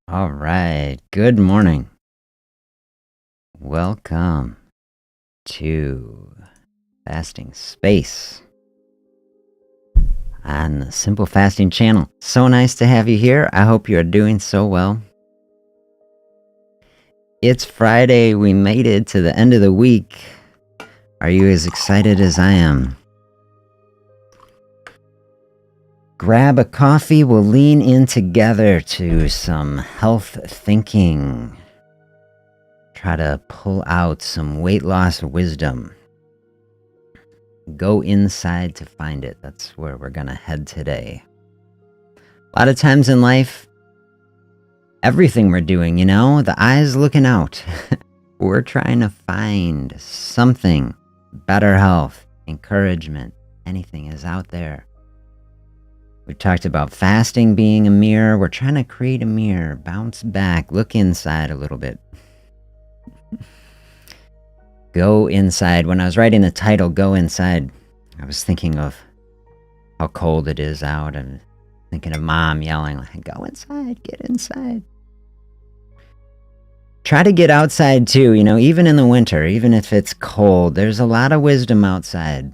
All right. Good morning. Welcome to Fasting Space on the Simple Fasting channel. So nice to have you here. I hope you are doing so well. It's Friday. We made it to the end of the week. Are you as excited as I am? Grab a coffee. We'll lean in together to some health thinking. Try to pull out some weight loss wisdom. Go inside to find it. That's where we're going to head today. A lot of times in life, everything we're doing, the eye's looking out. We're trying to find something, better health, encouragement, anything is out there. We talked about fasting being a mirror. We're trying to create a mirror, bounce back, look inside a little bit. Go inside. When I was writing the title, Go Inside, I was thinking of how cold it is out and thinking of mom yelling, like, go inside, get inside. Try to get outside too, even in the winter, even if it's cold. There's a lot of wisdom outside.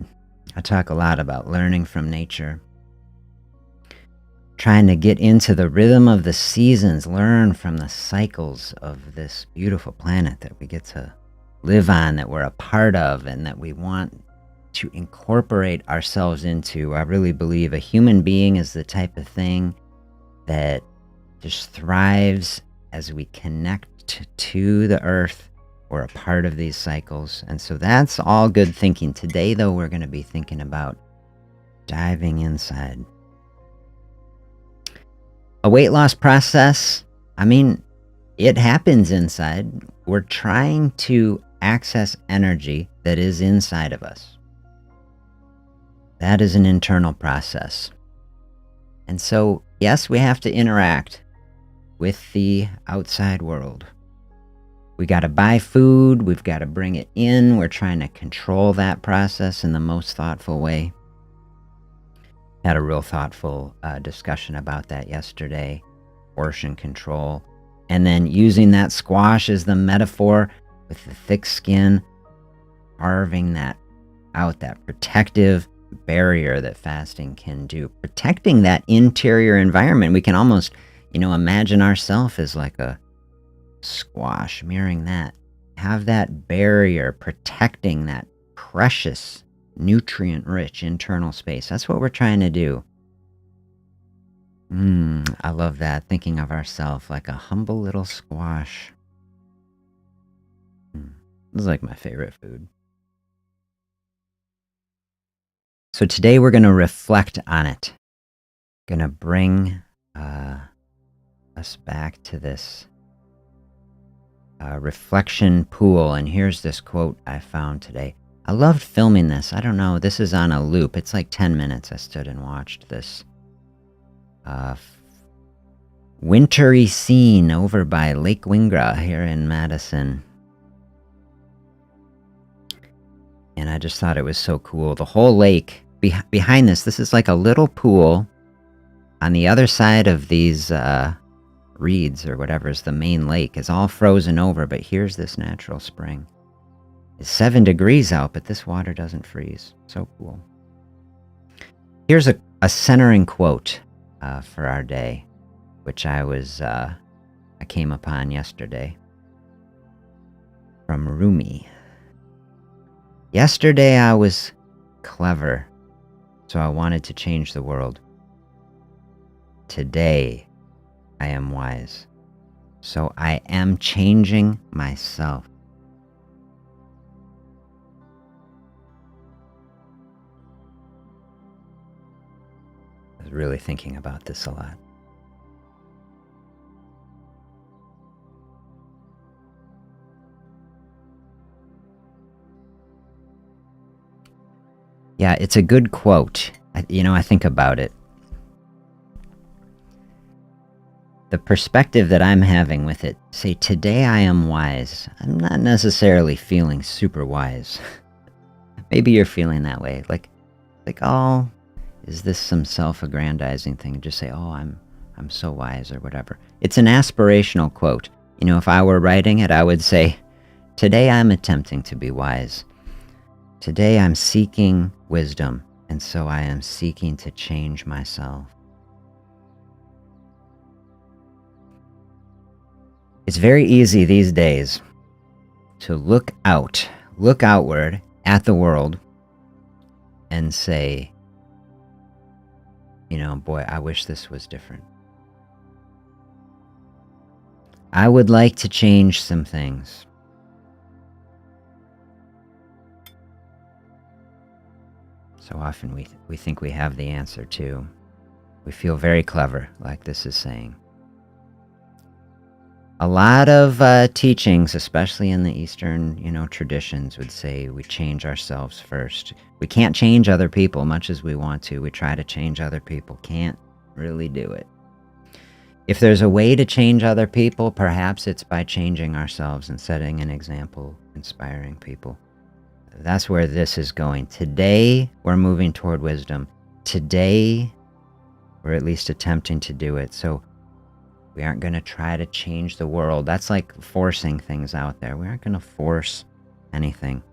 I talk a lot about learning from nature. Trying to get into the rhythm of the seasons, learn from the cycles of this beautiful planet that we get to live on, that we're a part of, and that we want to incorporate ourselves into. I really believe a human being is the type of thing that just thrives as we connect to the earth. We're a part of these cycles. And so that's all good thinking. Today, though, we're going to be thinking about diving inside. A weight loss process, it happens inside. We're trying to access energy that is inside of us. That is an internal process. And so, yes, we have to interact with the outside world. We got to buy food. We've got to bring it in. We're trying to control that process in the most thoughtful way. Had a real thoughtful discussion about that yesterday. Portion control. And then using that squash as the metaphor with the thick skin, carving that out, that protective barrier that fasting can do. Protecting that interior environment. We can almost, imagine ourselves as like a squash, mirroring that. Have that barrier protecting that precious, nutrient-rich internal space. That's what we're trying to do. I love that. Thinking of ourselves like a humble little squash. This is like my favorite food. So today we're going to reflect on it. Going to bring us back to this reflection pool. And here's this quote I found today. I loved filming this. I don't know. This is on a loop. It's like 10 minutes. I stood and watched this wintry scene over by Lake Wingra here in Madison. And I just thought it was so cool. The whole lake behind this is like a little pool. On the other side of these reeds or whatever is the main lake is all frozen over. But here's this natural spring. It's 7 degrees out, but this water doesn't freeze. So cool. Here's a centering quote for our day, which I came upon yesterday from Rumi. Yesterday I was clever, so I wanted to change the world. Today I am wise, so I am changing myself. I was really thinking about this a lot. Yeah, it's a good quote. I think about it. The perspective that I'm having with it, say, today I am wise. I'm not necessarily feeling super wise. Maybe you're feeling that way. Like, oh, is this some self-aggrandizing thing? Just say, oh, I'm so wise, or whatever. It's an aspirational quote. If I were writing it, I would say, today I'm attempting to be wise. Today I'm seeking wisdom, and so I am seeking to change myself. It's very easy these days to look outward at the world and say, boy, I wish this was different. I would like to change some things. So often we think we have the answer too. We feel very clever, like this is saying. A lot of teachings, especially in the Eastern, traditions, would say we change ourselves first. We can't change other people much as we want to. We try to change other people, can't really do it. If there's a way to change other people, perhaps it's by changing ourselves and setting an example, inspiring people. That's where this is going. Today, we're moving toward wisdom. Today, we're at least attempting to do it. So we aren't going to try to change the world. That's like forcing things out there. We aren't going to force anything.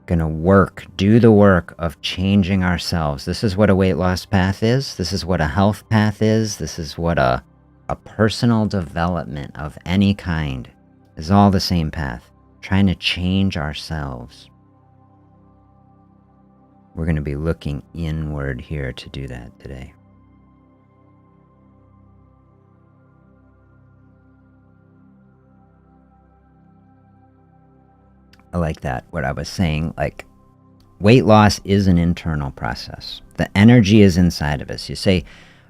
Going to do the work of changing ourselves. This is what a weight loss path is. This is what a health path is. This is what a personal development of any kind is, all the same path. Trying to change ourselves. We're going to be looking inward here to do that today. I like that, what I was saying, like weight loss is an internal process. The energy is inside of us. You say,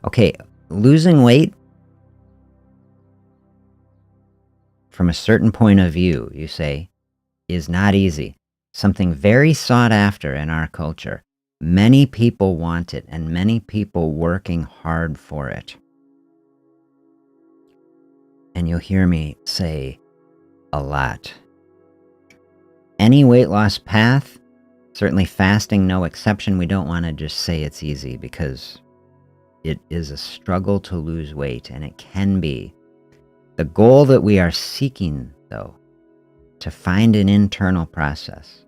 okay, losing weight from a certain point of view, you say, is not easy. Something very sought after in our culture. Many people want it, and many people working hard for it. And you'll hear me say a lot. Any weight loss path, certainly fasting, no exception, we don't want to just say it's easy, because it is a struggle to lose weight, and it can be. The goal that we are seeking, though, to find an internal process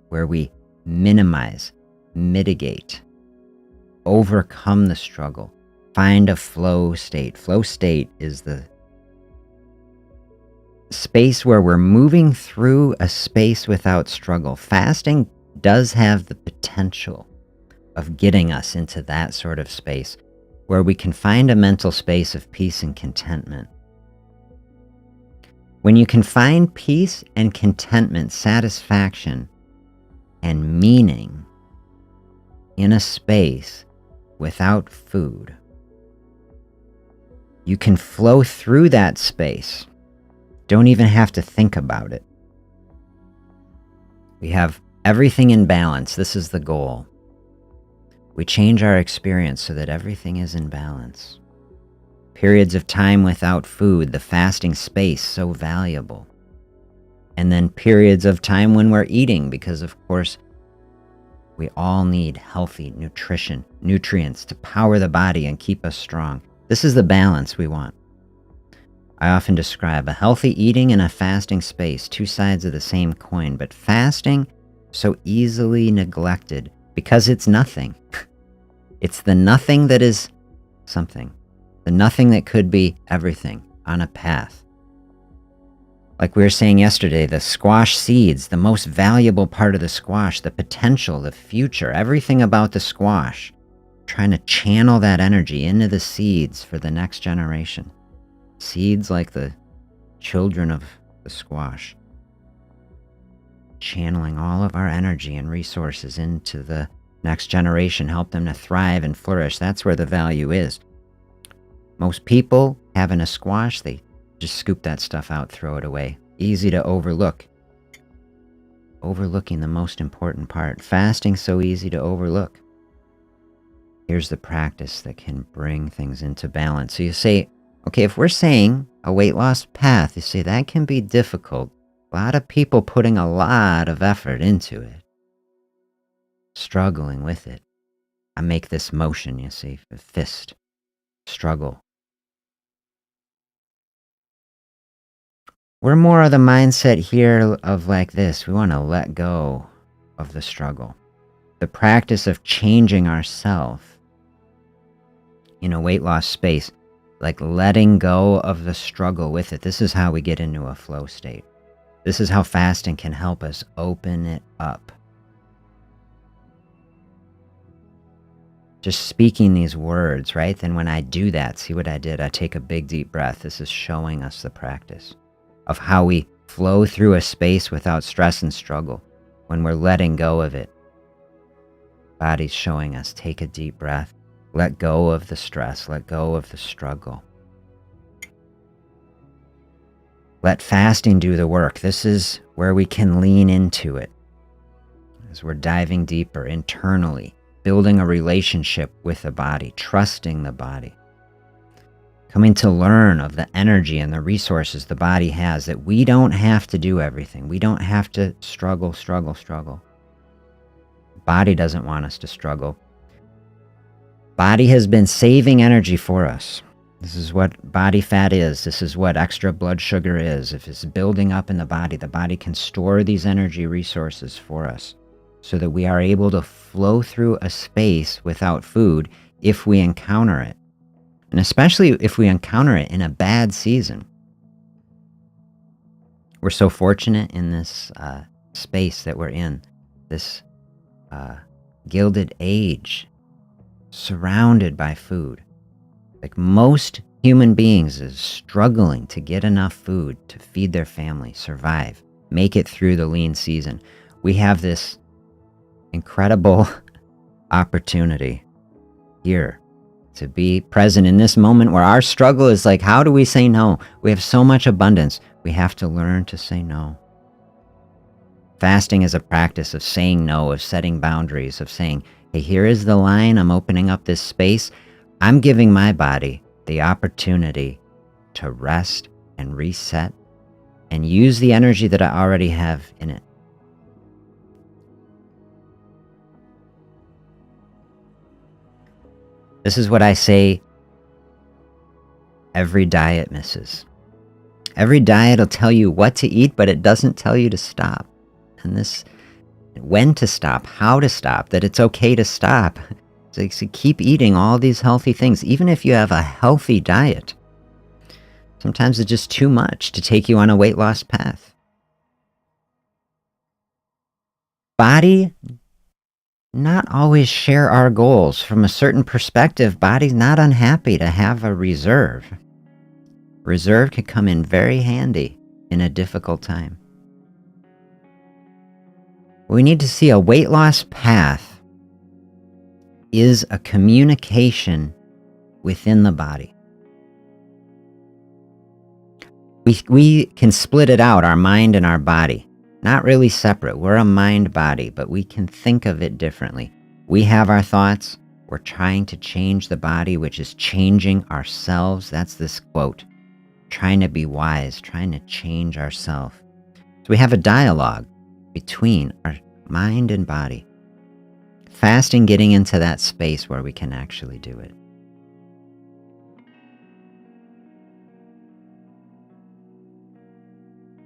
where we minimize, mitigate, overcome the struggle, find a flow state. Flow state is the space where we're moving through a space without struggle. Fasting does have the potential of getting us into that sort of space where we can find a mental space of peace and contentment. When you can find peace and contentment, satisfaction, and meaning in a space without food, you can flow through that space. Don't even have to think about it. We have everything in balance. This is the goal. We change our experience so that everything is in balance. Periods of time without food, the fasting space, so valuable. And then periods of time when we're eating, because of course, we all need healthy nutrition, nutrients to power the body and keep us strong. This is the balance we want. I often describe a healthy eating and a fasting space, two sides of the same coin, but fasting so easily neglected because it's nothing. It's the nothing that is something. The nothing that could be everything on a path. Like we were saying yesterday, the squash seeds, the most valuable part of the squash, the potential, the future, everything about the squash, trying to channel that energy into the seeds for the next generation. Seeds like the children of the squash. Channeling all of our energy and resources into the next generation, help them to thrive and flourish. That's where the value is. Most people having a squash, they just scoop that stuff out, throw it away. Easy to overlook. Overlooking the most important part. Fasting so easy to overlook. Here's the practice that can bring things into balance. So you say, okay, if we're saying a weight loss path, you say that can be difficult. A lot of people putting a lot of effort into it. Struggling with it. I make this motion, you see, fist, struggle. We're more of the mindset here of like this. We want to let go of the struggle. The practice of changing ourselves in a weight loss space, like letting go of the struggle with it. This is how we get into a flow state. This is how fasting can help us open it up. Just speaking these words, right? Then when I do that, see what I did? I take a big deep breath. This is showing us the practice of how we flow through a space without stress and struggle when we're letting go of it. Body's showing us, take a deep breath. Let go of the stress. Let go of the struggle. Let fasting do the work. This is where we can lean into it as we're diving deeper internally, building a relationship with the body, trusting the body, coming to learn of the energy and the resources the body has, that we don't have to do everything. We don't have to struggle. Body doesn't want us to struggle. Body has been saving energy for us. This is what body fat is. This is what extra blood sugar is. If it's building up in the body can store these energy resources for us so that we are able to flow through a space without food if we encounter it. And especially if we encounter it in a bad season. We're so fortunate in this space that we're in, this Gilded Age, surrounded by food. Like most human beings is struggling to get enough food to feed their family, survive, make it through the lean season. We have this incredible opportunity here to be present in this moment where our struggle is like, how do we say no? We have so much abundance. We have to learn to say no. Fasting is a practice of saying no, of setting boundaries, of saying, hey, here is the line. I'm opening up this space. I'm giving my body the opportunity to rest and reset and use the energy that I already have in it. This is what I say every diet misses. Every diet will tell you what to eat, but it doesn't tell you to stop. And this, when to stop, how to stop, that it's okay to stop. So keep eating all these healthy things, even if you have a healthy diet. Sometimes it's just too much to take you on a weight loss path. Body not always share our goals. From a certain perspective, body's not unhappy to have a reserve. Reserve can come in very handy in a difficult time. We need to see a weight loss path is a communication within the body. We can split it out, our mind and our body. Not really separate. We're a mind body, but we can think of it differently. We have our thoughts. We're trying to change the body, which is changing ourselves. That's this quote. Trying to be wise, trying to change ourselves. So we have a dialogue between our mind and body. Fasting, getting into that space where we can actually do it.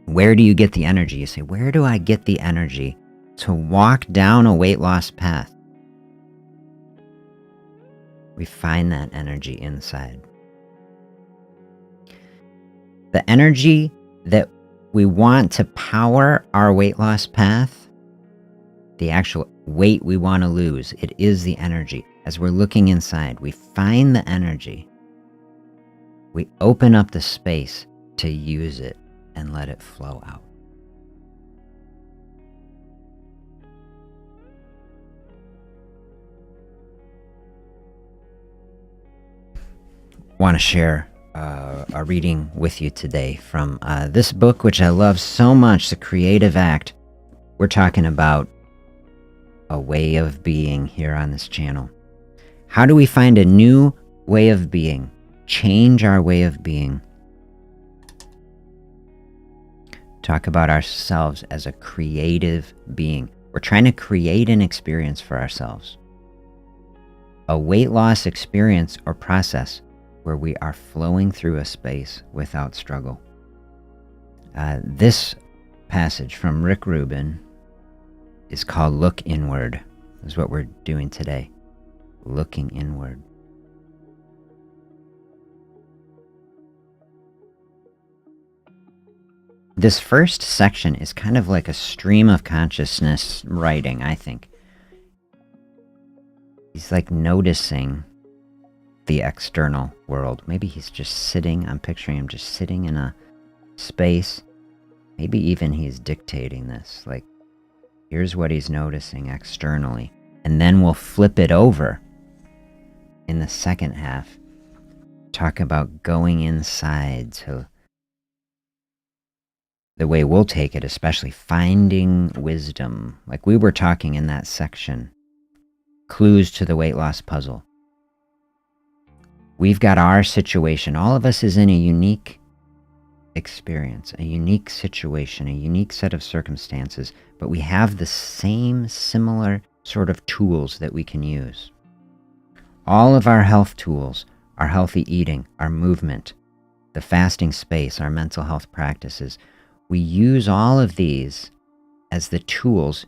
Where do you get the energy? You say, where do I get the energy to walk down a weight loss path? We find that energy inside. The energy that we want to power our weight loss path, the actual weight we want to lose, it is the energy. As we're looking inside, we find the energy. We open up the space to use it and let it flow out. I want to share a reading with you today from this book, which I love so much, The Creative Act. We're talking about a way of being here on this channel. How do we find a new way of being? Change our way of being. Talk about ourselves as a creative being. We're trying to create an experience for ourselves. a weight loss experience or process where we are flowing through a space without struggle. This passage from Rick Rubin is called Look Inward. This is what we're doing today, looking inward. This first section is kind of like a stream of consciousness writing, I think. He's like noticing the external world. Maybe he's just sitting, I'm picturing him just sitting in a space. Maybe even he's dictating this, like, here's what he's noticing externally. And then we'll flip it over in the second half. Talk about going inside to the way we'll take it, especially finding wisdom. Like we were talking in that section, clues to the weight loss puzzle. We've got our situation. All of us is in a unique experience, a unique situation, a unique set of circumstances, but we have the same similar sort of tools that we can use. All of our health tools, our healthy eating, our movement, the fasting space, our mental health practices, we use all of these as the tools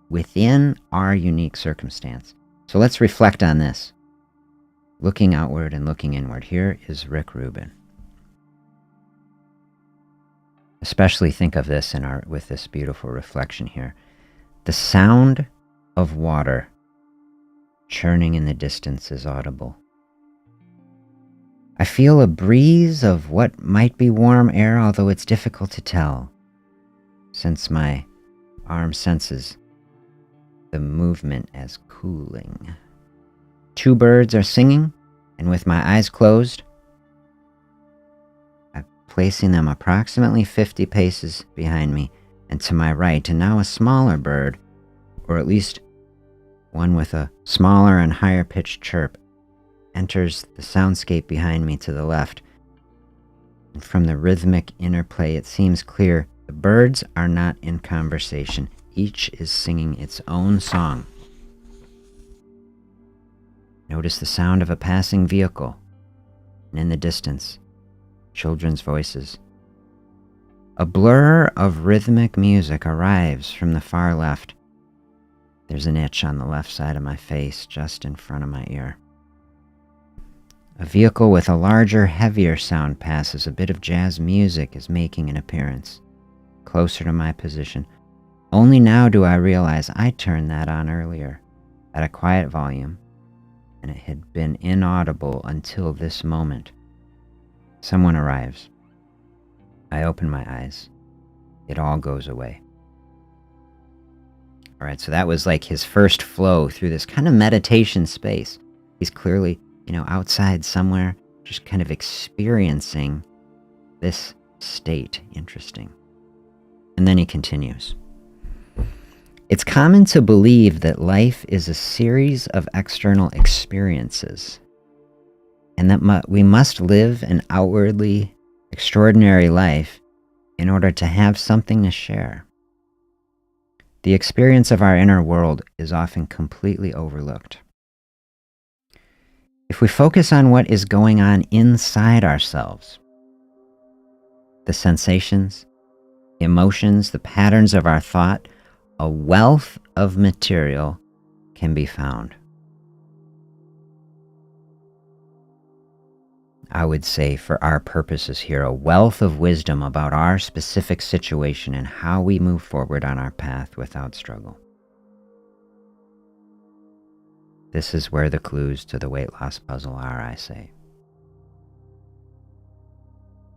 within our unique circumstance. So let's reflect on this. Looking outward and looking inward. Here is Rick Rubin. Especially think of this with this beautiful reflection here. The sound of water churning in the distance is audible. I feel a breeze of what might be warm air, although it's difficult to tell, since my arm senses the movement as cooling. 2 birds are singing, and with my eyes closed, I'm placing them approximately 50 paces behind me and to my right, and now a smaller bird, or at least one with a smaller and higher pitched chirp, enters the soundscape behind me to the left. And from the rhythmic interplay, it seems clear the birds are not in conversation. Each is singing its own song. Notice the sound of a passing vehicle, and in the distance, children's voices. A blur of rhythmic music arrives from the far left. There's an itch on the left side of my face, just in front of my ear. A vehicle with a larger, heavier sound passes. A bit of jazz music is making an appearance, closer to my position. Only now do I realize I turned that on earlier, at a quiet volume, and it had been inaudible until this moment. Someone arrives. I open my eyes. It all goes away. All right, so that was like his first flow through this kind of meditation space. He's clearly, outside somewhere, just kind of experiencing this state. Interesting. And then he continues. It's common to believe that life is a series of external experiences, and that we must live an outwardly extraordinary life in order to have something to share. The experience of our inner world is often completely overlooked. If we focus on what is going on inside ourselves, the sensations, emotions, the patterns of our thought, a wealth of material can be found. I would say, for our purposes here, a wealth of wisdom about our specific situation and how we move forward on our path without struggle. This is where the clues to the weight loss puzzle are, I say.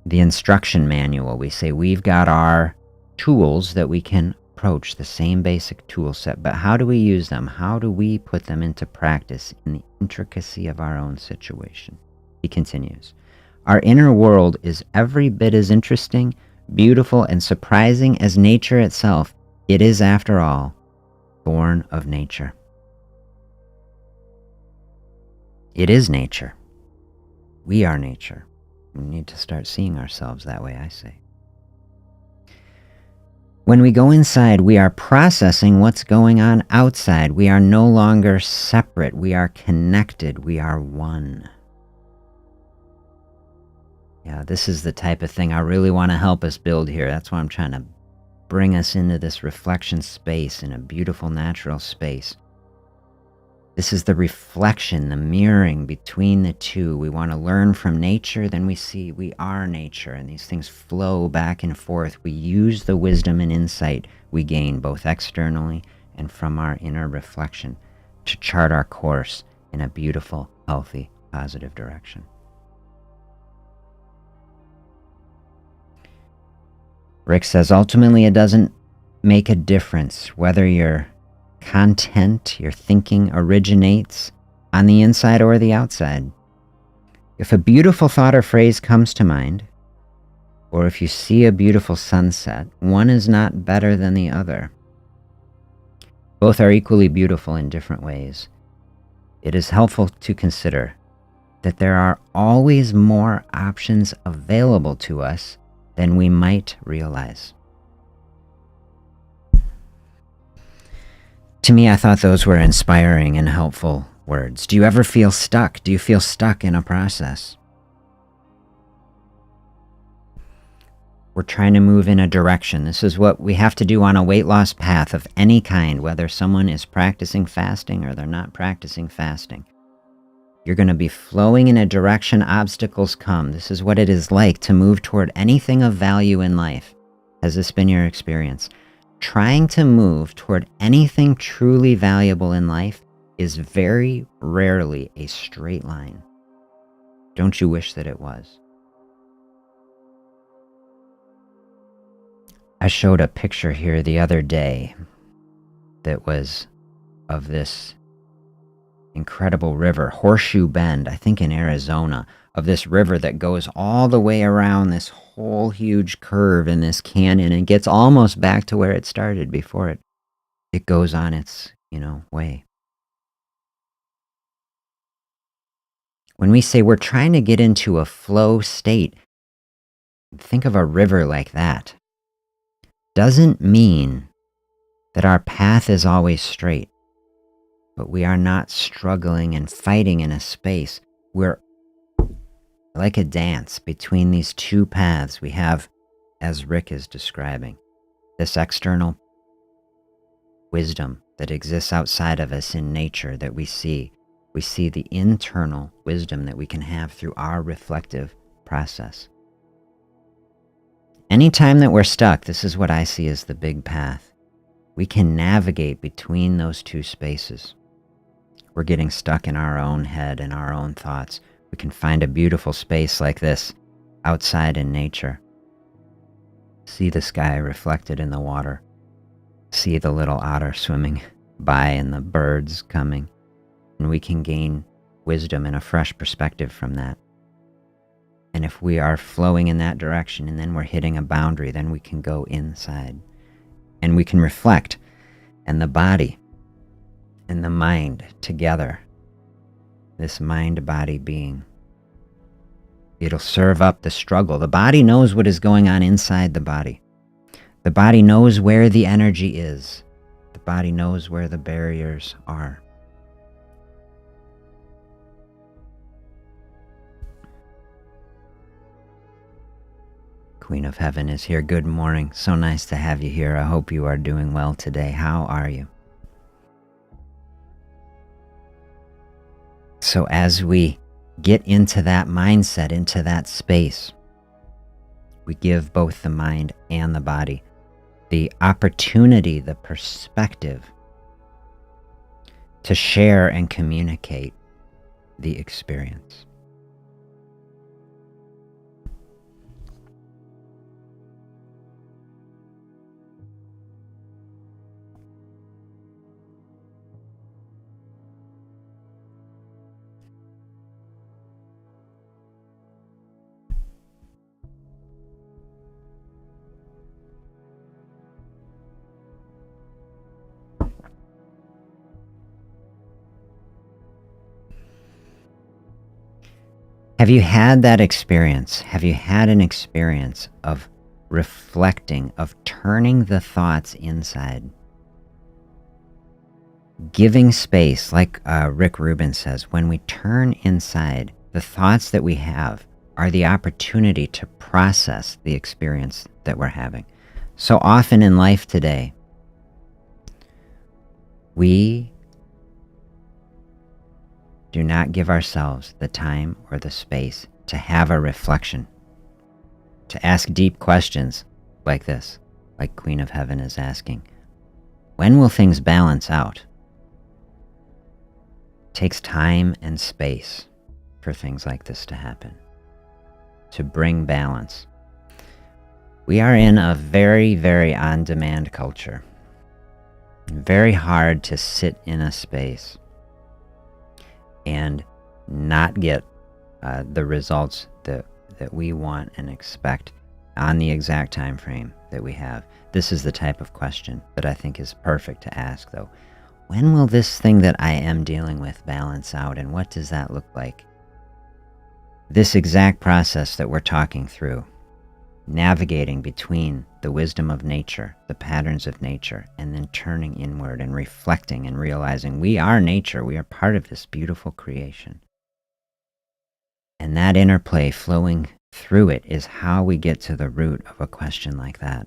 The instruction manual, we say we've got our tools that we can approach, the same basic tool set, but how do we use them? How do we put them into practice in the intricacy of our own situation? He continues, our inner world is every bit as interesting, beautiful, and surprising as nature itself. It is, after all, born of nature. It is nature. We are nature. We need to start seeing ourselves that way, I say. When we go inside, we are processing what's going on outside. We are no longer separate. We are connected. We are one. Yeah, this is the type of thing I really want to help us build here. That's why I'm trying to bring us into this reflection space in a beautiful natural space. This is the reflection, the mirroring between the two. We want to learn from nature, then we see we are nature, and these things flow back and forth. We use the wisdom and insight we gain both externally and from our inner reflection to chart our course in a beautiful, healthy, positive direction. Rick says, ultimately, it doesn't make a difference whether your content, your thinking originates on the inside or the outside. If a beautiful thought or phrase comes to mind, or if you see a beautiful sunset, one is not better than the other. Both are equally beautiful in different ways. It is helpful to consider that there are always more options available to us than we might realize. To me, I thought those were inspiring and helpful words. Do you ever feel stuck? Do you feel stuck in a process? We're trying to move in a direction. This is what we have to do on a weight loss path of any kind, whether someone is practicing fasting or they're not practicing fasting. You're going to be flowing in a direction obstacles come. This is what it is like to move toward anything of value in life. Has this been your experience? Trying to move toward anything truly valuable in life is very rarely a straight line. Don't you wish that it was? I showed a picture here the other day that was of this incredible river, Horseshoe Bend, I think in Arizona, of this river that goes all the way around this whole huge curve in this canyon and gets almost back to where it started before it goes on its, way. When we say we're trying to get into a flow state, think of a river like that. Doesn't mean that our path is always straight, but we are not struggling and fighting in a space. We're like a dance between these two paths. We have, as Rick is describing, this external wisdom that exists outside of us in nature that we see. We see the internal wisdom that we can have through our reflective process. Anytime that we're stuck, this is what I see as the big path. We can navigate between those two spaces. We're getting stuck in our own head and our own thoughts. We can find a beautiful space like this outside in nature. See the sky reflected in the water. See the little otter swimming by and the birds coming. And we can gain wisdom and a fresh perspective from that. And if we are flowing in that direction and then we're hitting a boundary, then we can go inside. And we can reflect. And the body and the mind together, this mind-body being, it'll serve up the struggle. The body knows what is going on inside the body. The body knows where the energy is. The body knows where the barriers are. Queen of Heaven is here. Good morning. So nice to have you here. I hope you are doing well today. How are you? So as we get into that mindset, into that space, we give both the mind and the body the opportunity, the perspective to share and communicate the experience. Have you had that experience? Have you had an experience of reflecting, of turning the thoughts inside. Giving space, like Rick Rubin says, when we turn inside, the thoughts that we have are the opportunity to process the experience that we're having. So often in life today, we do not give ourselves the time or the space to have a reflection, to ask deep questions like this, like Queen of Heaven is asking. When will things balance out? It takes time and space for things like this to happen, to bring balance. We are in a very, very on-demand culture. Very hard to sit in a space and not get the results that we want and expect on the exact time frame that we have. This is the type of question that I think is perfect to ask, though. When will this thing that I am dealing with balance out, and what does that look like? This exact process that we're talking through, navigating between the wisdom of nature, the patterns of nature, and then turning inward and reflecting and realizing we are nature, we are part of this beautiful creation. And that interplay flowing through it is how we get to the root of a question like that.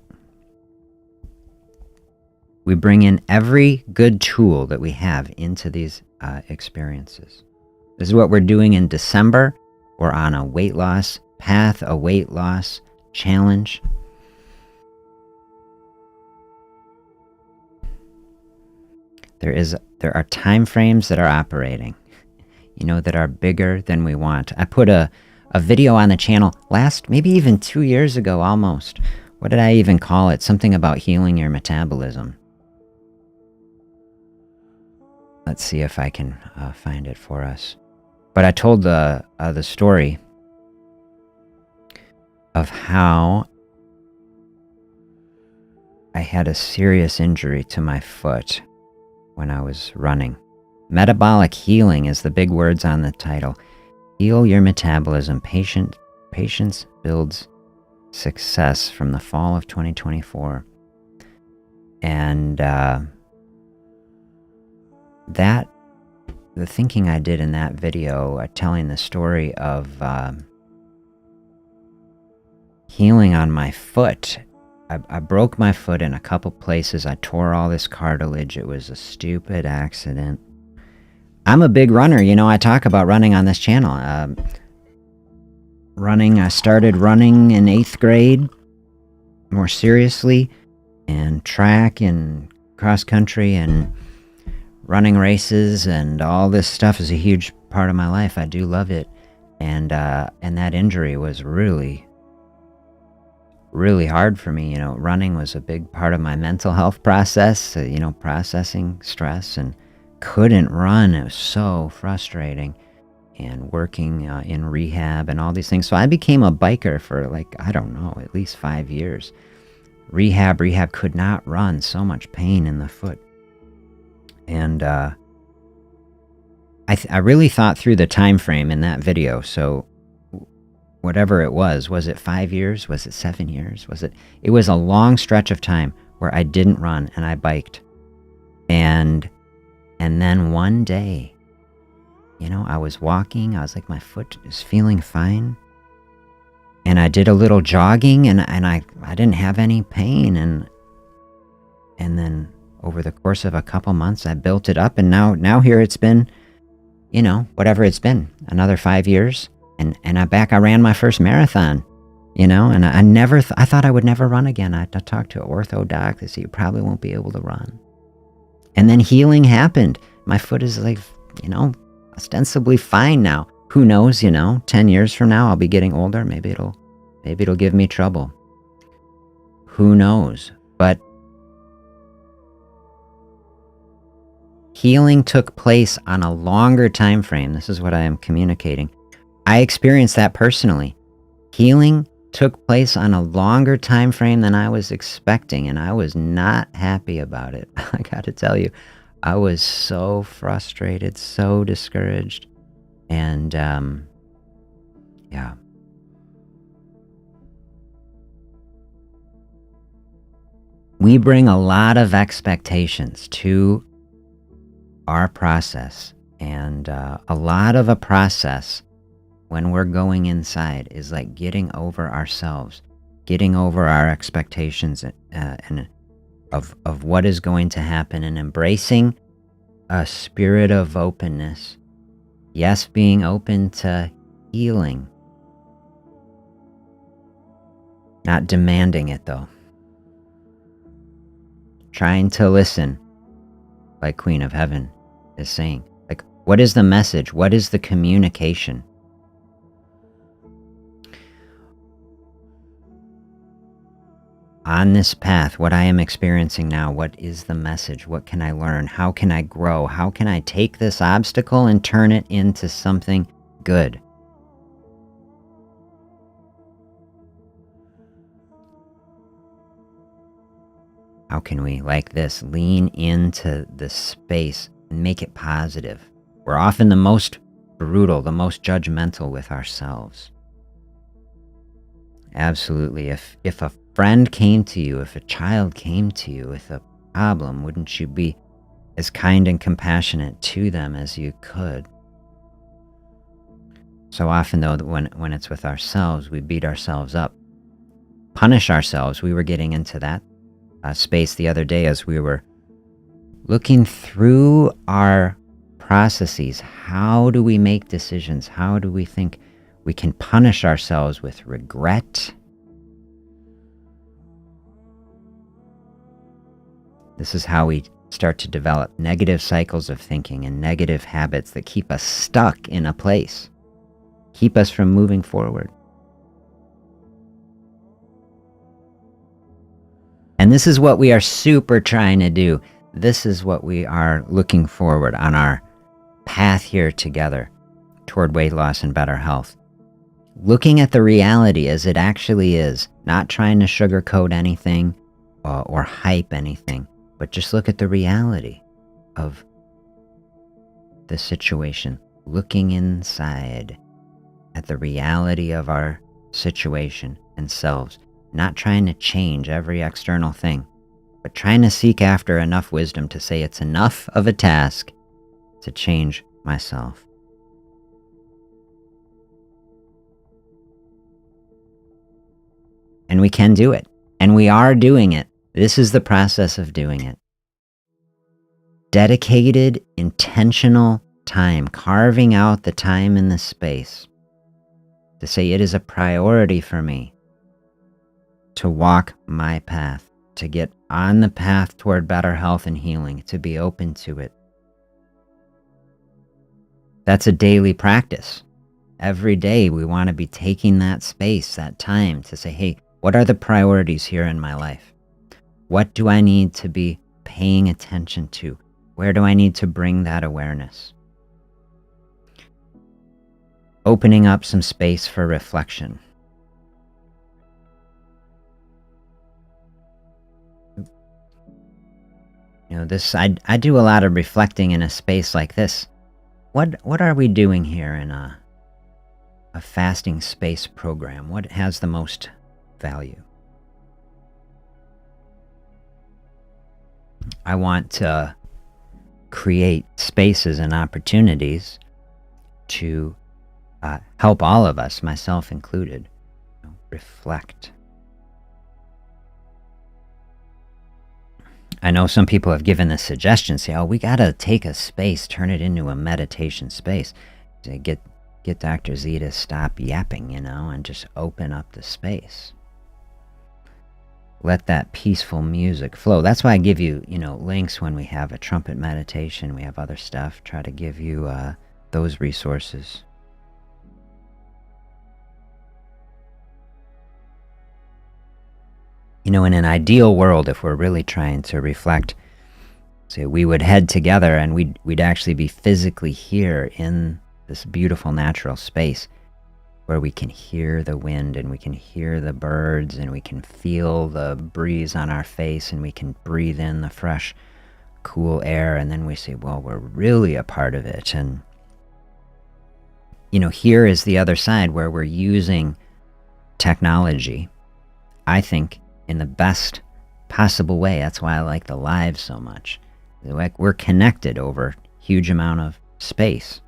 We bring in every good tool that we have into these experiences. This is what we're doing in December. We're on a weight loss path, a weight loss challenge. There are time frames that are operating, that are bigger than we want. I put a video on the channel maybe even 2 years ago almost. What did I even call it? Something about healing your metabolism. Let's see if I can find it for us. But I told the story of how I had a serious injury to my foot when I was running. Metabolic healing is the big words on the title. Heal your metabolism. Patience builds success, from the fall of 2024. And the thinking I did in that video, telling the story of healing on my foot. I broke my foot in a couple places. I tore all this cartilage. It was a stupid accident. I'm a big runner. I talk about running on this channel. I started running in 8th grade, more seriously, and track and cross country and running races and all this stuff is a huge part of my life. I do love it. And that injury was really, really hard for me. Running was a big part of my mental health process, processing stress, and couldn't run. It was so frustrating, and working in rehab and all these things. So I became a biker for at least 5 years. Rehab, could not run, so much pain in the foot. And I really thought through the time frame in that video. So whatever it was it 5 years? Was it 7 years? It was a long stretch of time where I didn't run and I biked. And then one day, I was walking, my foot is feeling fine. And I did a little jogging and I didn't have any pain. And then over the course of a couple months, I built it up. And now here it's been, whatever it's been, another 5 years. And I ran my first marathon, and I thought I would never run again. I talked to an ortho doc. They said, you probably won't be able to run. And then healing happened. My foot is ostensibly fine now. Who knows, 10 years from now, I'll be getting older. Maybe it'll give me trouble. Who knows? But healing took place on a longer time frame. This is what I am communicating. I experienced that personally. Healing took place on a longer time frame than I was expecting, and I was not happy about it. I got to tell you, I was so frustrated, so discouraged, and yeah. We bring a lot of expectations to our process, and a lot of a process when we're going inside is like getting over ourselves, getting over our expectations and of what is going to happen, and embracing a spirit of openness. Yes, being open to healing, not demanding it though. Trying to listen, like Queen of Heaven is saying. Like, what is the message? What is the communication? On this path, what I am experiencing now, what is the message? What can I learn? How can I grow? How can I take this obstacle and turn it into something good? How can we, like this, lean into the space and make it positive? We're often the most brutal, the most judgmental with ourselves. Absolutely. If a friend came to you, if a child came to you with a problem, wouldn't you be as kind and compassionate to them as you could? So often, though, when it's with ourselves, we beat ourselves up, punish ourselves. We were getting into that space the other day as we were looking through our processes. How do we make decisions? How do we think we can punish ourselves with regret? This is how we start to develop negative cycles of thinking and negative habits that keep us stuck in a place, keep us from moving forward. And this is what we are super trying to do. This is what we are looking forward on our path here together toward weight loss and better health. Looking at the reality as it actually is, not trying to sugarcoat anything or hype anything, but just look at the reality of the situation. Looking inside at the reality of our situation and selves. Not trying to change every external thing, but trying to seek after enough wisdom to say it's enough of a task to change myself. And we can do it. And we are doing it. This is the process of doing it. Dedicated, intentional time, carving out the time and the space to say it is a priority for me to walk my path, to get on the path toward better health and healing, to be open to it. That's a daily practice. Every day we want to be taking that space, that time to say, hey, what are the priorities here in my life? What do I need to be paying attention to? Where do I need to bring that awareness? Opening up some space for reflection. You know, I do a lot of reflecting in a space like this. What are we doing here in a fasting space program? What has the most value? I want to create spaces and opportunities to help all of us, myself included, reflect. I know some people have given this suggestion, say, oh, we got to take a space, turn it into a meditation space. To get Dr. Z to stop yapping, and just open up the space. Let that peaceful music flow. That's why I give you, links when we have a trumpet meditation, we have other stuff. Try to give you those resources. In an ideal world, if we're really trying to reflect, say we would head together and we'd actually be physically here in this beautiful natural space where we can hear the wind and we can hear the birds and we can feel the breeze on our face and we can breathe in the fresh, cool air, and then we say, well, we're really a part of it. And here is the other side where we're using technology, I think, in the best possible way. That's why I like the live so much. Like, we're connected over huge amount of space.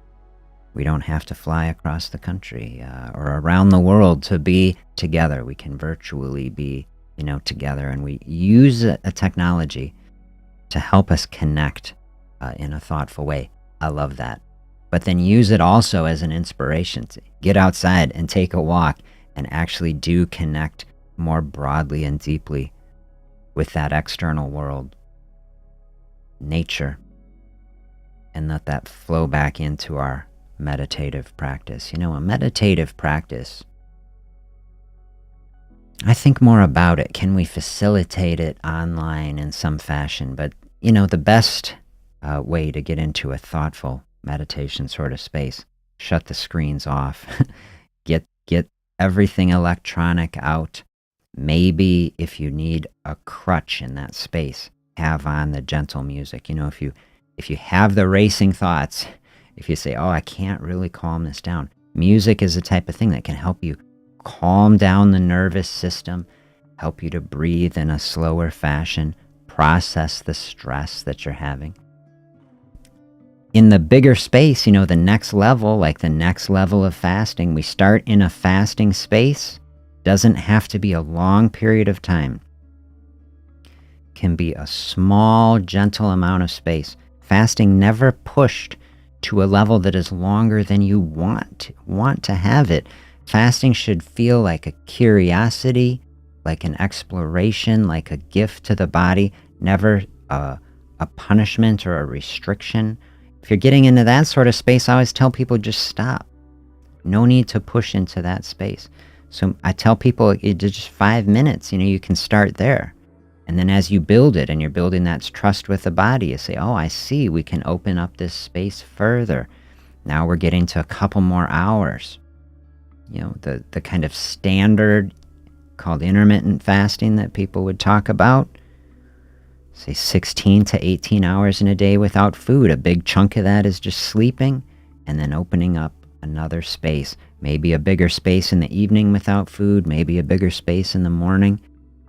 We don't have to fly across the country or around the world to be together. We can virtually be, together, and we use a technology to help us connect in a thoughtful way. I love that. But then use it also as an inspiration to get outside and take a walk and actually do connect more broadly and deeply with that external world, nature, and let that flow back into our meditative practice. A meditative practice, I think more about it. Can we facilitate it online in some fashion? But, the best way to get into a thoughtful meditation sort of space, shut the screens off, get everything electronic out. Maybe if you need a crutch in that space, have on the gentle music. If you have the racing thoughts, if you say, oh, I can't really calm this down, music is the type of thing that can help you calm down the nervous system, help you to breathe in a slower fashion, process the stress that you're having. In the bigger space, the next level, like the next level of fasting, we start in a fasting space. Doesn't have to be a long period of time. Can be a small, gentle amount of space. Fasting never pushed to a level that is longer than you want to have it. Fasting should feel like a curiosity, like an exploration, like a gift to the body, never a punishment or a restriction. If you're getting into that sort of space, I always tell people just stop. No need to push into that space. So I tell people it's just 5 minutes, you can start there. And then as you build it and you're building that trust with the body, you say, oh, I see, we can open up this space further. Now we're getting to a couple more hours. The kind of standard called intermittent fasting that people would talk about, say 16 to 18 hours in a day without food. A big chunk of that is just sleeping and then opening up another space. Maybe a bigger space in the evening without food, maybe a bigger space in the morning.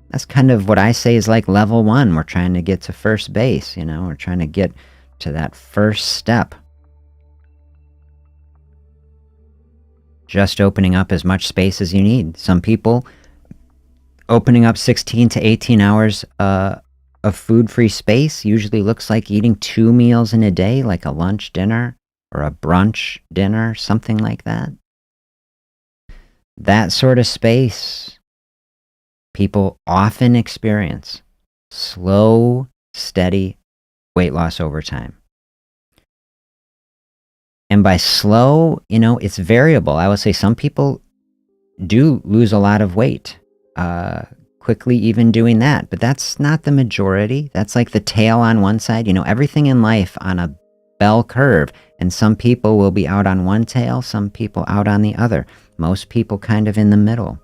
That's kind of what I say is like level 1. We're trying to get to first base, we're trying to get to that first step. Just opening up as much space as you need. Some people opening up 16 to 18 hours of food-free space usually looks like eating 2 meals in a day, like a lunch dinner or a brunch dinner, something like that. That sort of space, people often experience slow, steady weight loss over time. And by slow, it's variable. I would say some people do lose a lot of weight quickly even doing that, but that's not the majority. That's like the tail on one side. Everything in life on a bell curve, and some people will be out on one tail, some people out on the other. Most people kind of in the middle.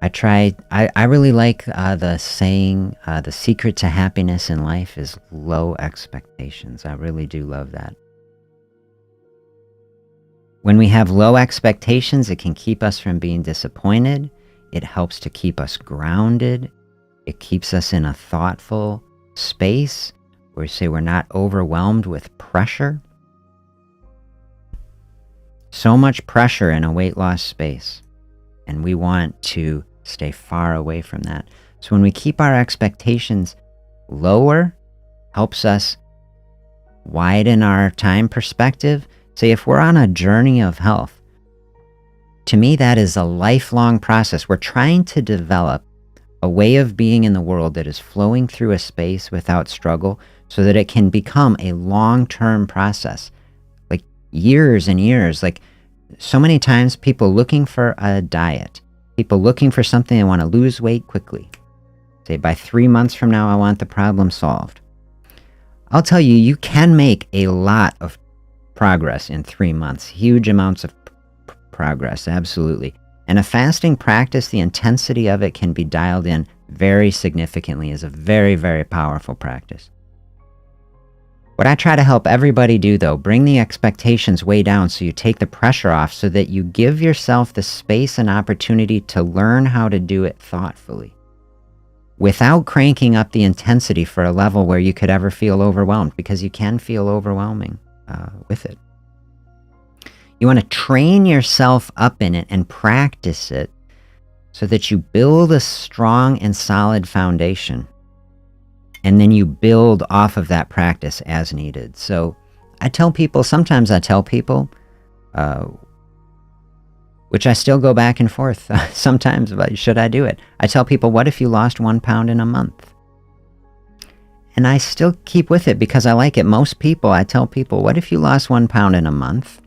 I really like the saying, the secret to happiness in life is low expectations. I really do love that. When we have low expectations, it can keep us from being disappointed. It helps to keep us grounded. It keeps us in a thoughtful space where we say we're not overwhelmed with pressure. So much pressure in a weight loss space, and we want to stay far away from that. So when we keep our expectations lower, helps us widen our time perspective. Say if we're on a journey of health, to me that is a lifelong process. We're trying to develop a way of being in the world that is flowing through a space without struggle so that it can become a long-term process. Like years and years, like so many times people looking for a diet, people looking for something they want to lose weight quickly. Say by 3 months from now, I want the problem solved. I'll tell you, you can make a lot of progress in 3 months, huge amounts of progress, absolutely. And a fasting practice, the intensity of it can be dialed in very significantly, is a very, very powerful practice. What I try to help everybody do, though, bring the expectations way down so you take the pressure off so that you give yourself the space and opportunity to learn how to do it thoughtfully without cranking up the intensity for a level where you could ever feel overwhelmed, because you can feel overwhelming with it. You want to train yourself up in it and practice it so that you build a strong and solid foundation. And then you build off of that practice as needed. So sometimes I tell people, which I still go back and forth sometimes about, should I do it? I tell people, what if you lost 1 pound in a month? And I still keep with it because I like it. I tell people, what if you lost 1 pound in a month?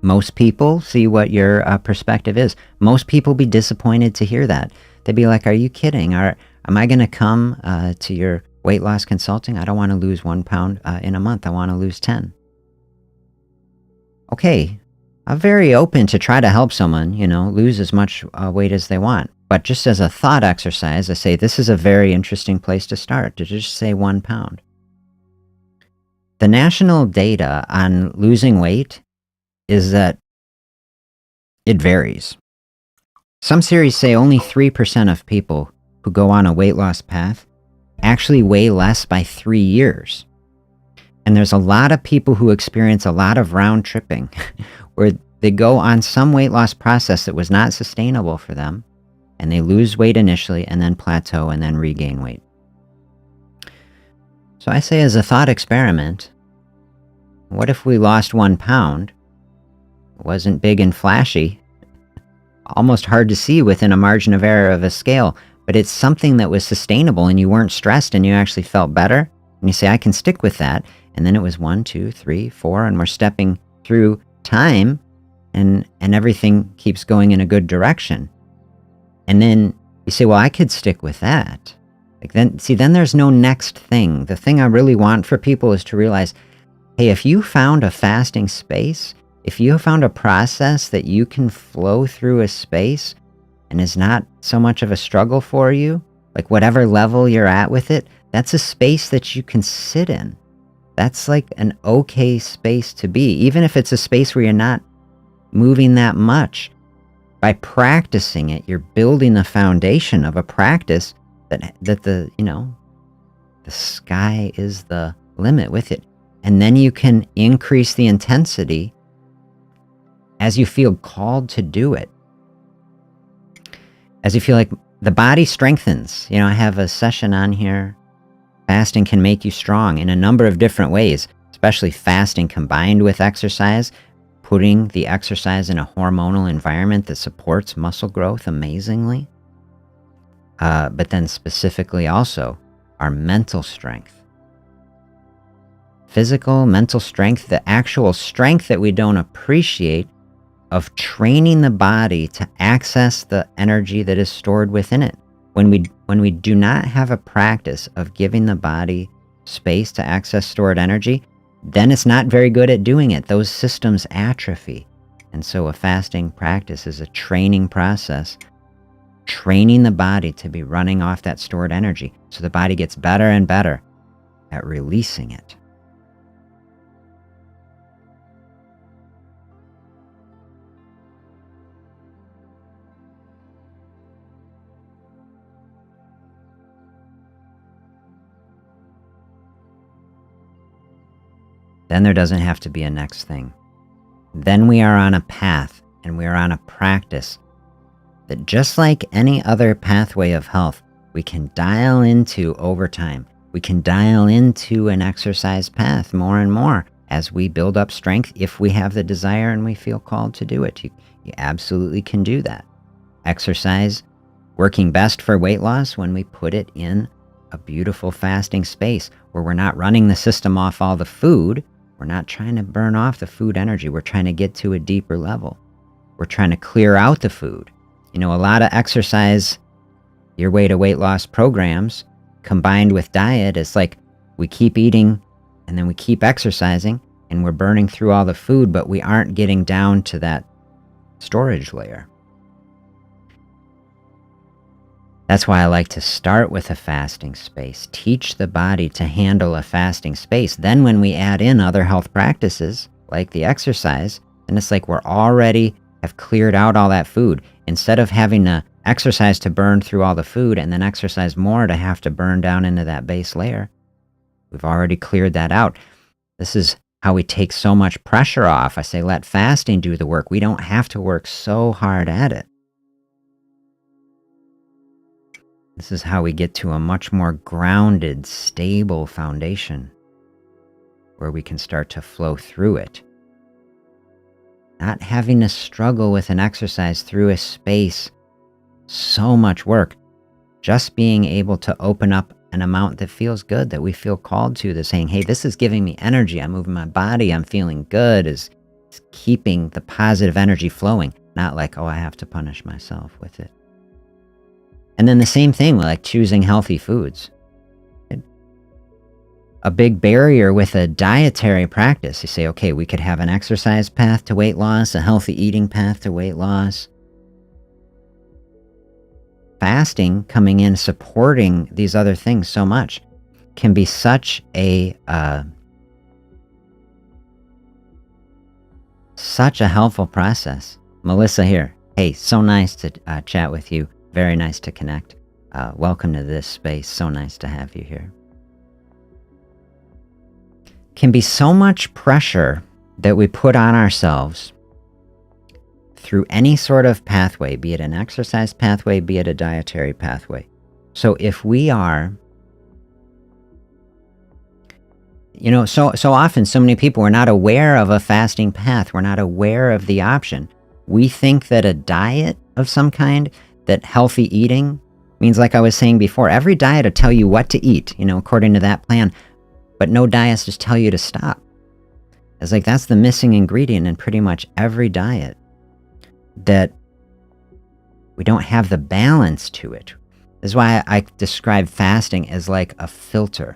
Most people see what your perspective is. Most people be disappointed to hear that. They'd be like, are you kidding? Am I going to come to your weight loss consulting? I don't want to lose 1 pound in a month. I want to lose 10. Okay, I'm very open to try to help someone, lose as much weight as they want. But just as a thought exercise, I say this is a very interesting place to start, to just say 1 pound. The national data on losing weight is that it varies. Some series say only 3% of people who go on a weight loss path actually weigh less by 3 years. And there's a lot of people who experience a lot of round tripping where they go on some weight loss process that was not sustainable for them, and they lose weight initially and then plateau and then regain weight. So I say, as a thought experiment, what if we lost 1 pound? It wasn't big and flashy, almost hard to see within a margin of error of a scale, but it's something that was sustainable and you weren't stressed and you actually felt better. And you say, I can stick with that. And then it was 1, 2, 3, 4, and we're stepping through time and everything keeps going in a good direction. And then you say, well, I could stick with that. Then there's no next thing. The thing I really want for people is to realize, hey, if you found a fasting space, if you found a process that you can flow through a space and is not so much of a struggle for you, like whatever level you're at with it, that's a space that you can sit in. That's like an okay space to be, even if it's a space where you're not moving that much. By practicing it, you're building the foundation of a practice that the sky is the limit with it. And then you can increase the intensity as you feel called to do it. As you feel like the body strengthens. I have a session on here. Fasting can make you strong in a number of different ways, especially fasting combined with exercise, putting the exercise in a hormonal environment that supports muscle growth amazingly. But then specifically also our mental strength. Physical, mental strength, the actual strength that we don't appreciate of training the body to access the energy that is stored within it. When we do not have a practice of giving the body space to access stored energy, then it's not very good at doing it. Those systems atrophy. And so a fasting practice is a training process, training the body to be running off that stored energy so the body gets better and better at releasing it. Then there doesn't have to be a next thing. Then we are on a path and we are on a practice that, just like any other pathway of health, we can dial into over time. We can dial into an exercise path more and more as we build up strength if we have the desire and we feel called to do it. You absolutely can do that. Exercise working best for weight loss when we put it in a beautiful fasting space where we're not running the system off all the food. We're not trying to burn off the food energy. We're trying to get to a deeper level. We're trying to clear out the food. A lot of exercise, your way to weight loss programs combined with diet is like we keep eating and then we keep exercising and we're burning through all the food, but we aren't getting down to that storage layer. That's why I like to start with a fasting space, teach the body to handle a fasting space. Then when we add in other health practices, like the exercise, then it's like we're already have cleared out all that food. Instead of having to exercise to burn through all the food and then exercise more to have to burn down into that base layer, we've already cleared that out. This is how we take so much pressure off. I say let fasting do the work. We don't have to work so hard at it. This is how we get to a much more grounded, stable foundation where we can start to flow through it. Not having to struggle with an exercise through a space, so much work. Just being able to open up an amount that feels good, that we feel called to, that's saying, hey, this is giving me energy. I'm moving my body. I'm feeling good, is keeping the positive energy flowing. Not like, oh, I have to punish myself with it. And then the same thing, like choosing healthy foods. A big barrier with a dietary practice, you say, okay, we could have an exercise path to weight loss, a healthy eating path to weight loss. Fasting coming in, supporting these other things so much, can be such a helpful process. Melissa here. Hey, so nice to chat with you. Very nice to connect. Welcome to this space. So nice to have you here. Can be so much pressure that we put on ourselves through any sort of pathway, be it an exercise pathway, be it a dietary pathway. So if we are, so often, so many people, we're not aware of a fasting path. We're not aware of the option. We think that a diet of some kind, that healthy eating means, like I was saying before, every diet will tell you what to eat, according to that plan. But no diets just tell you to stop. It's like that's the missing ingredient in pretty much every diet. That we don't have the balance to it. This is why I describe fasting as like a filter.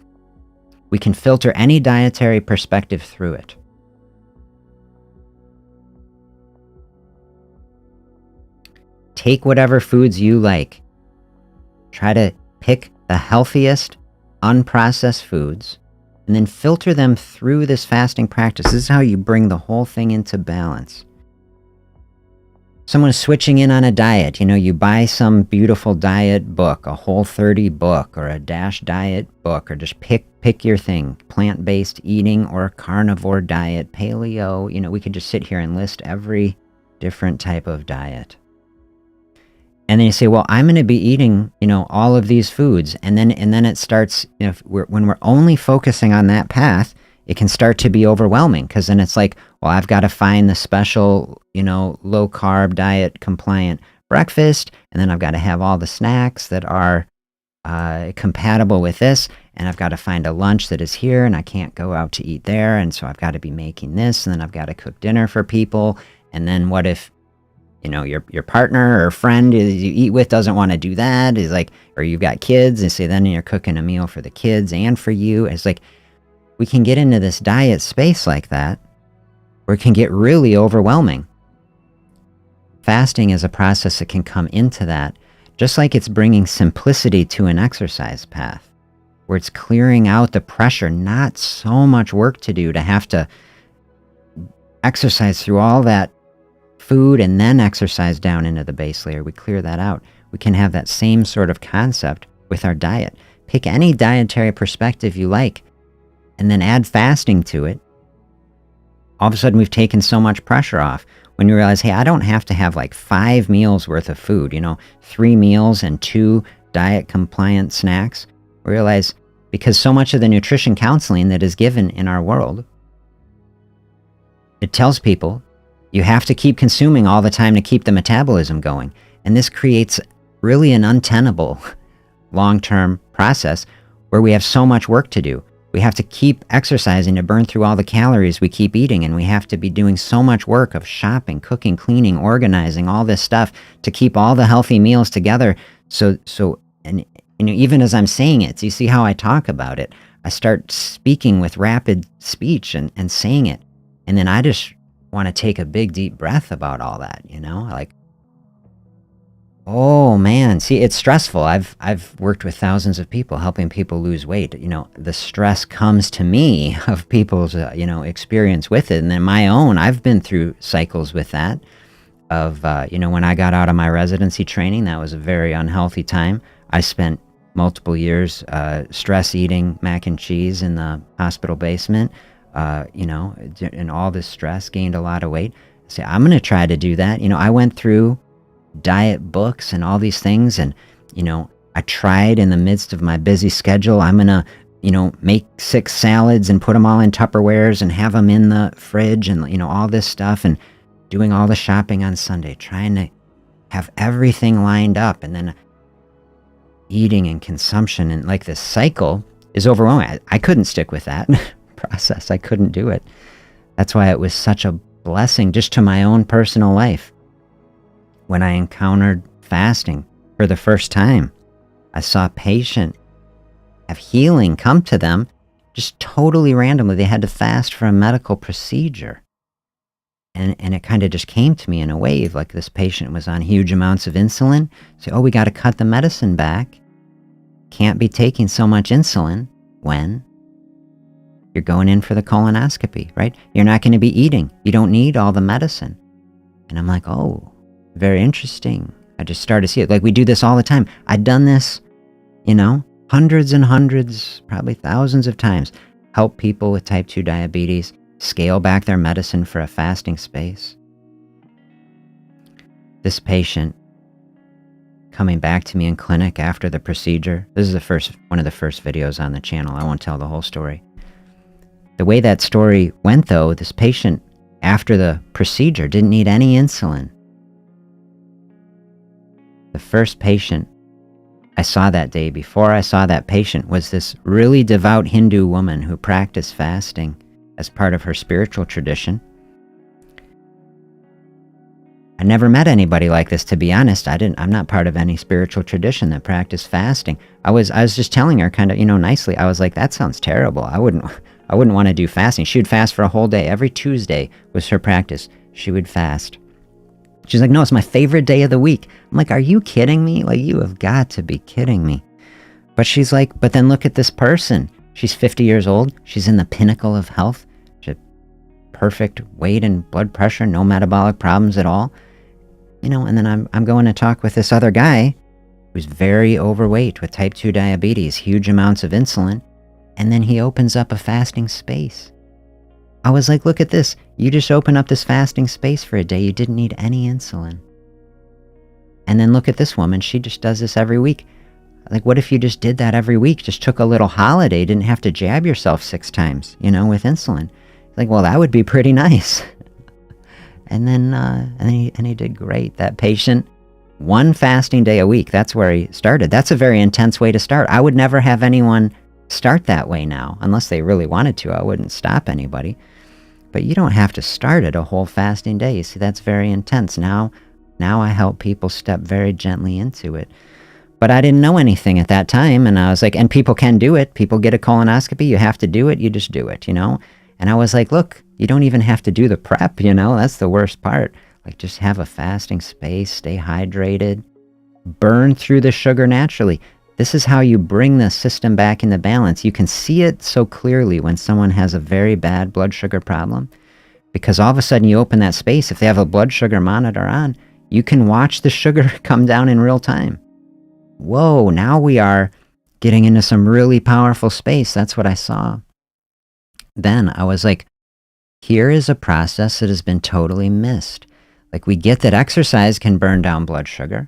We can filter any dietary perspective through it. Take whatever foods you like. Try to pick the healthiest, unprocessed foods, and then filter them through this fasting practice. This is how you bring the whole thing into balance. Someone's switching in on a diet. You buy some beautiful diet book, a Whole30 book, or a Dash diet book, or just pick your thing. Plant-based eating or a carnivore diet, paleo. We could just sit here and list every different type of diet. And then you say, well, I'm going to be eating, all of these foods. And then it starts, when we're only focusing on that path, it can start to be overwhelming, because then it's like, well, I've got to find the special, low carb diet compliant breakfast. And then I've got to have all the snacks that are compatible with this. And I've got to find a lunch that is here, and I can't go out to eat there. And so I've got to be making this, and then I've got to cook dinner for people. And then what if, your partner or friend you eat with doesn't want to do that? Is like, or you've got kids, and say then you're cooking a meal for the kids and for you. It's like, we can get into this diet space like that, where it can get really overwhelming. Fasting is a process that can come into that, just like it's bringing simplicity to an exercise path, where it's clearing out the pressure, not so much work to do to have to exercise through all that food and then exercise down into the base layer. We clear that out. We can have that same sort of concept with our diet. Pick any dietary perspective you like, and then add fasting to it. All of a sudden, we've taken so much pressure off. When you realize, hey, I don't have to have like 5 meals worth of food, 3 meals and 2 diet compliant snacks. We realize, because so much of the nutrition counseling that is given in our world, it tells people you have to keep consuming all the time to keep the metabolism going. And this creates really an untenable long-term process where we have so much work to do. We have to keep exercising to burn through all the calories we keep eating, and we have to be doing so much work of shopping, cooking, cleaning, organizing, all this stuff to keep all the healthy meals together. And even as I'm saying it, so you see how I talk about it, I start speaking with rapid speech and saying it. And then I just want to take a big deep breath about all that, like Oh man, see, it's stressful. I've worked with thousands of people, helping people lose weight. The stress comes to me of people's experience with it, and then my own. I've been through cycles with that. Of when I got out of my residency training, that was a very unhealthy time. I spent multiple years stress eating mac and cheese in the hospital basement. And all this stress, gained a lot of weight. Say, I'm going to try to do that. I went through diet books and all these things, and I tried in the midst of my busy schedule. I'm going to make 6 salads and put them all in Tupperwares and have them in the fridge, and all this stuff, and doing all the shopping on Sunday, trying to have everything lined up, and then eating and consumption, and like this cycle is overwhelming. I couldn't stick with that process. I couldn't do it. That's why it was such a blessing just to my own personal life. When I encountered fasting for the first time, I saw a patient have healing come to them just totally randomly. They had to fast for a medical procedure. And it kind of just came to me in a wave, like this patient was on huge amounts of insulin. So, we got to cut the medicine back. Can't be taking so much insulin when you're going in for the colonoscopy, right? You're not going to be eating. You don't need all the medicine. And I'm like, oh, very interesting. I just started to see it. Like, we do this all the time. I've done this, hundreds and hundreds, probably thousands of times. Help people with type 2 diabetes scale back their medicine for a fasting space. This patient coming back to me in clinic after the procedure. This is one of the first videos on the channel. I won't tell the whole story. The way that story went, though, this patient after the procedure didn't need any insulin. The first patient I saw that day, before I saw that patient, was this really devout Hindu woman who practiced fasting as part of her spiritual tradition. I never met anybody like this, to be honest. I'm not part of any spiritual tradition that practiced fasting. I was just telling her kind of, nicely. I was like, that sounds terrible. I wouldn't want to do fasting. She would fast for a whole day. Every Tuesday was her practice. She would fast. She's like, no, it's my favorite day of the week. I'm like, are you kidding me? Like, you have got to be kidding me. But she's like, but then look at this person. She's 50 years old. She's in the pinnacle of health. She had perfect weight and blood pressure, no metabolic problems at all. And then I'm going to talk with this other guy who's very overweight with type 2 diabetes, huge amounts of insulin. And then he opens up a fasting space. I was like, look at this. You just open up this fasting space for a day. You didn't need any insulin. And then look at this woman. She just does this every week. Like, what if you just did that every week? Just took a little holiday, didn't have to jab yourself 6 times, with insulin. Like, well, that would be pretty nice. And then he did great. That patient, 1 fasting day a week. That's where he started. That's a very intense way to start. I would never have anyone start that way now, unless they really wanted to. I wouldn't stop anybody. But you don't have to start at a whole fasting day. You see, that's very intense. Now I help people step very gently into it. But I didn't know anything at that time, and I was like, and people can do it. People get a colonoscopy. You have to do it. You just do it, And I was like, look, you don't even have to do the prep, That's the worst part. Like, just have a fasting space, stay hydrated, burn through the sugar naturally. This is how you bring the system back into balance. You can see it so clearly when someone has a very bad blood sugar problem, because all of a sudden you open that space. If they have a blood sugar monitor on, you can watch the sugar come down in real time. Whoa, now we are getting into some really powerful space. That's what I saw. Then I was like, here is a process that has been totally missed. Like, we get that exercise can burn down blood sugar.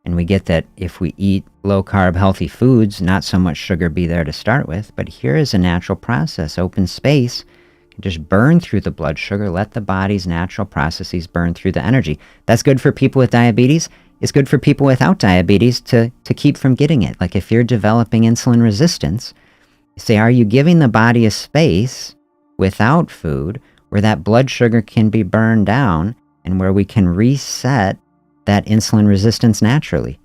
And we get that if we eat low-carb, healthy foods, not so much sugar be there to start with. But here is a natural process. Open space. Just burn through the blood sugar. Let the body's natural processes burn through the energy. That's good for people with diabetes. It's good for people without diabetes to keep from getting it. Like, if you're developing insulin resistance, you say, are you giving the body a space without food where that blood sugar can be burned down and where we can reset that insulin resistance naturally?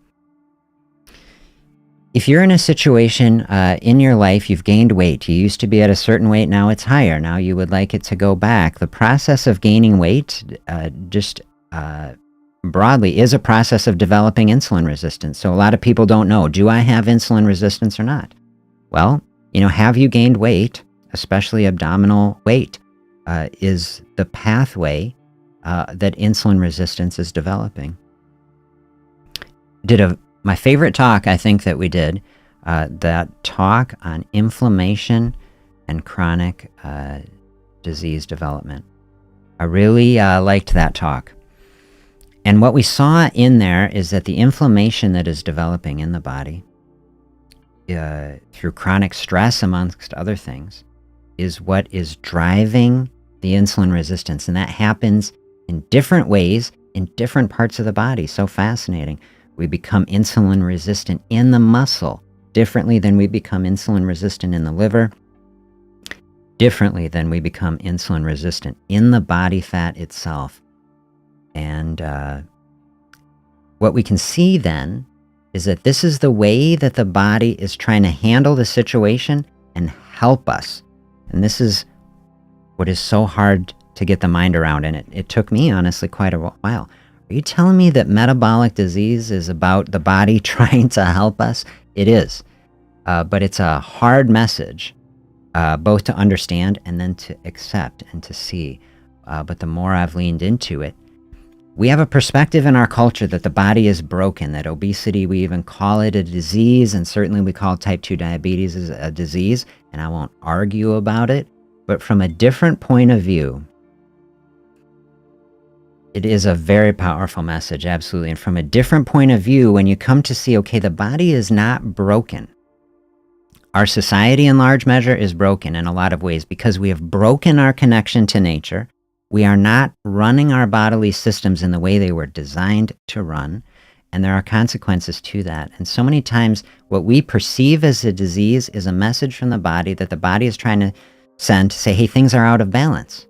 If you're in a situation in your life, you've gained weight, you used to be at a certain weight, now it's higher, now you would like it to go back. The process of gaining weight broadly is a process of developing insulin resistance. So a lot of people don't know, do I have insulin resistance or not? Well, have you gained weight, especially abdominal weight, is the pathway that insulin resistance is developing. My favorite talk, I think, that we did, that talk on inflammation and chronic disease development. I really liked that talk. And what we saw in there is that the inflammation that is developing in the body through chronic stress, amongst other things, is what is driving the insulin resistance. And that happens in different ways in different parts of the body. So fascinating. We become insulin resistant in the muscle differently than we become insulin resistant in the liver, differently than we become insulin resistant in the body fat itself. And what we can see then is that this is the way that the body is trying to handle the situation and help us. And this is what is so hard to get the mind around. And it took me, honestly, quite a while. Are you telling me that metabolic disease is about the body trying to help us? It is. But it's a hard message, both to understand and then to accept and to see. But the more I've leaned into it, we have a perspective in our culture that the body is broken, that obesity, we even call it a disease, and certainly we call type 2 diabetes a disease, and I won't argue about it. But from a different point of view, it is a very powerful message, absolutely. And from a different point of view, when you come to see, okay, the body is not broken. Our society in large measure is broken in a lot of ways because we have broken our connection to nature. We are not running our bodily systems in the way they were designed to run, and there are consequences to that. And so many times what we perceive as a disease is a message from the body that the body is trying to send to say, hey, things are out of balance.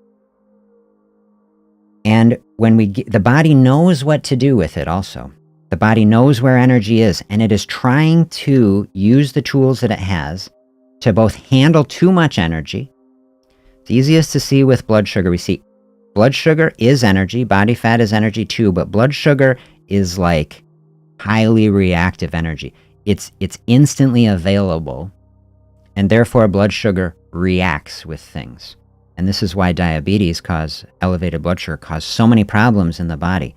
And when the body knows what to do with it also. The body knows where energy is, and it is trying to use the tools that it has to both handle too much energy. It's easiest to see with blood sugar. We see blood sugar is energy, body fat is energy too, but blood sugar is like highly reactive energy. It's instantly available, and therefore blood sugar reacts with things. And this is why diabetes elevated blood sugar cause so many problems in the body.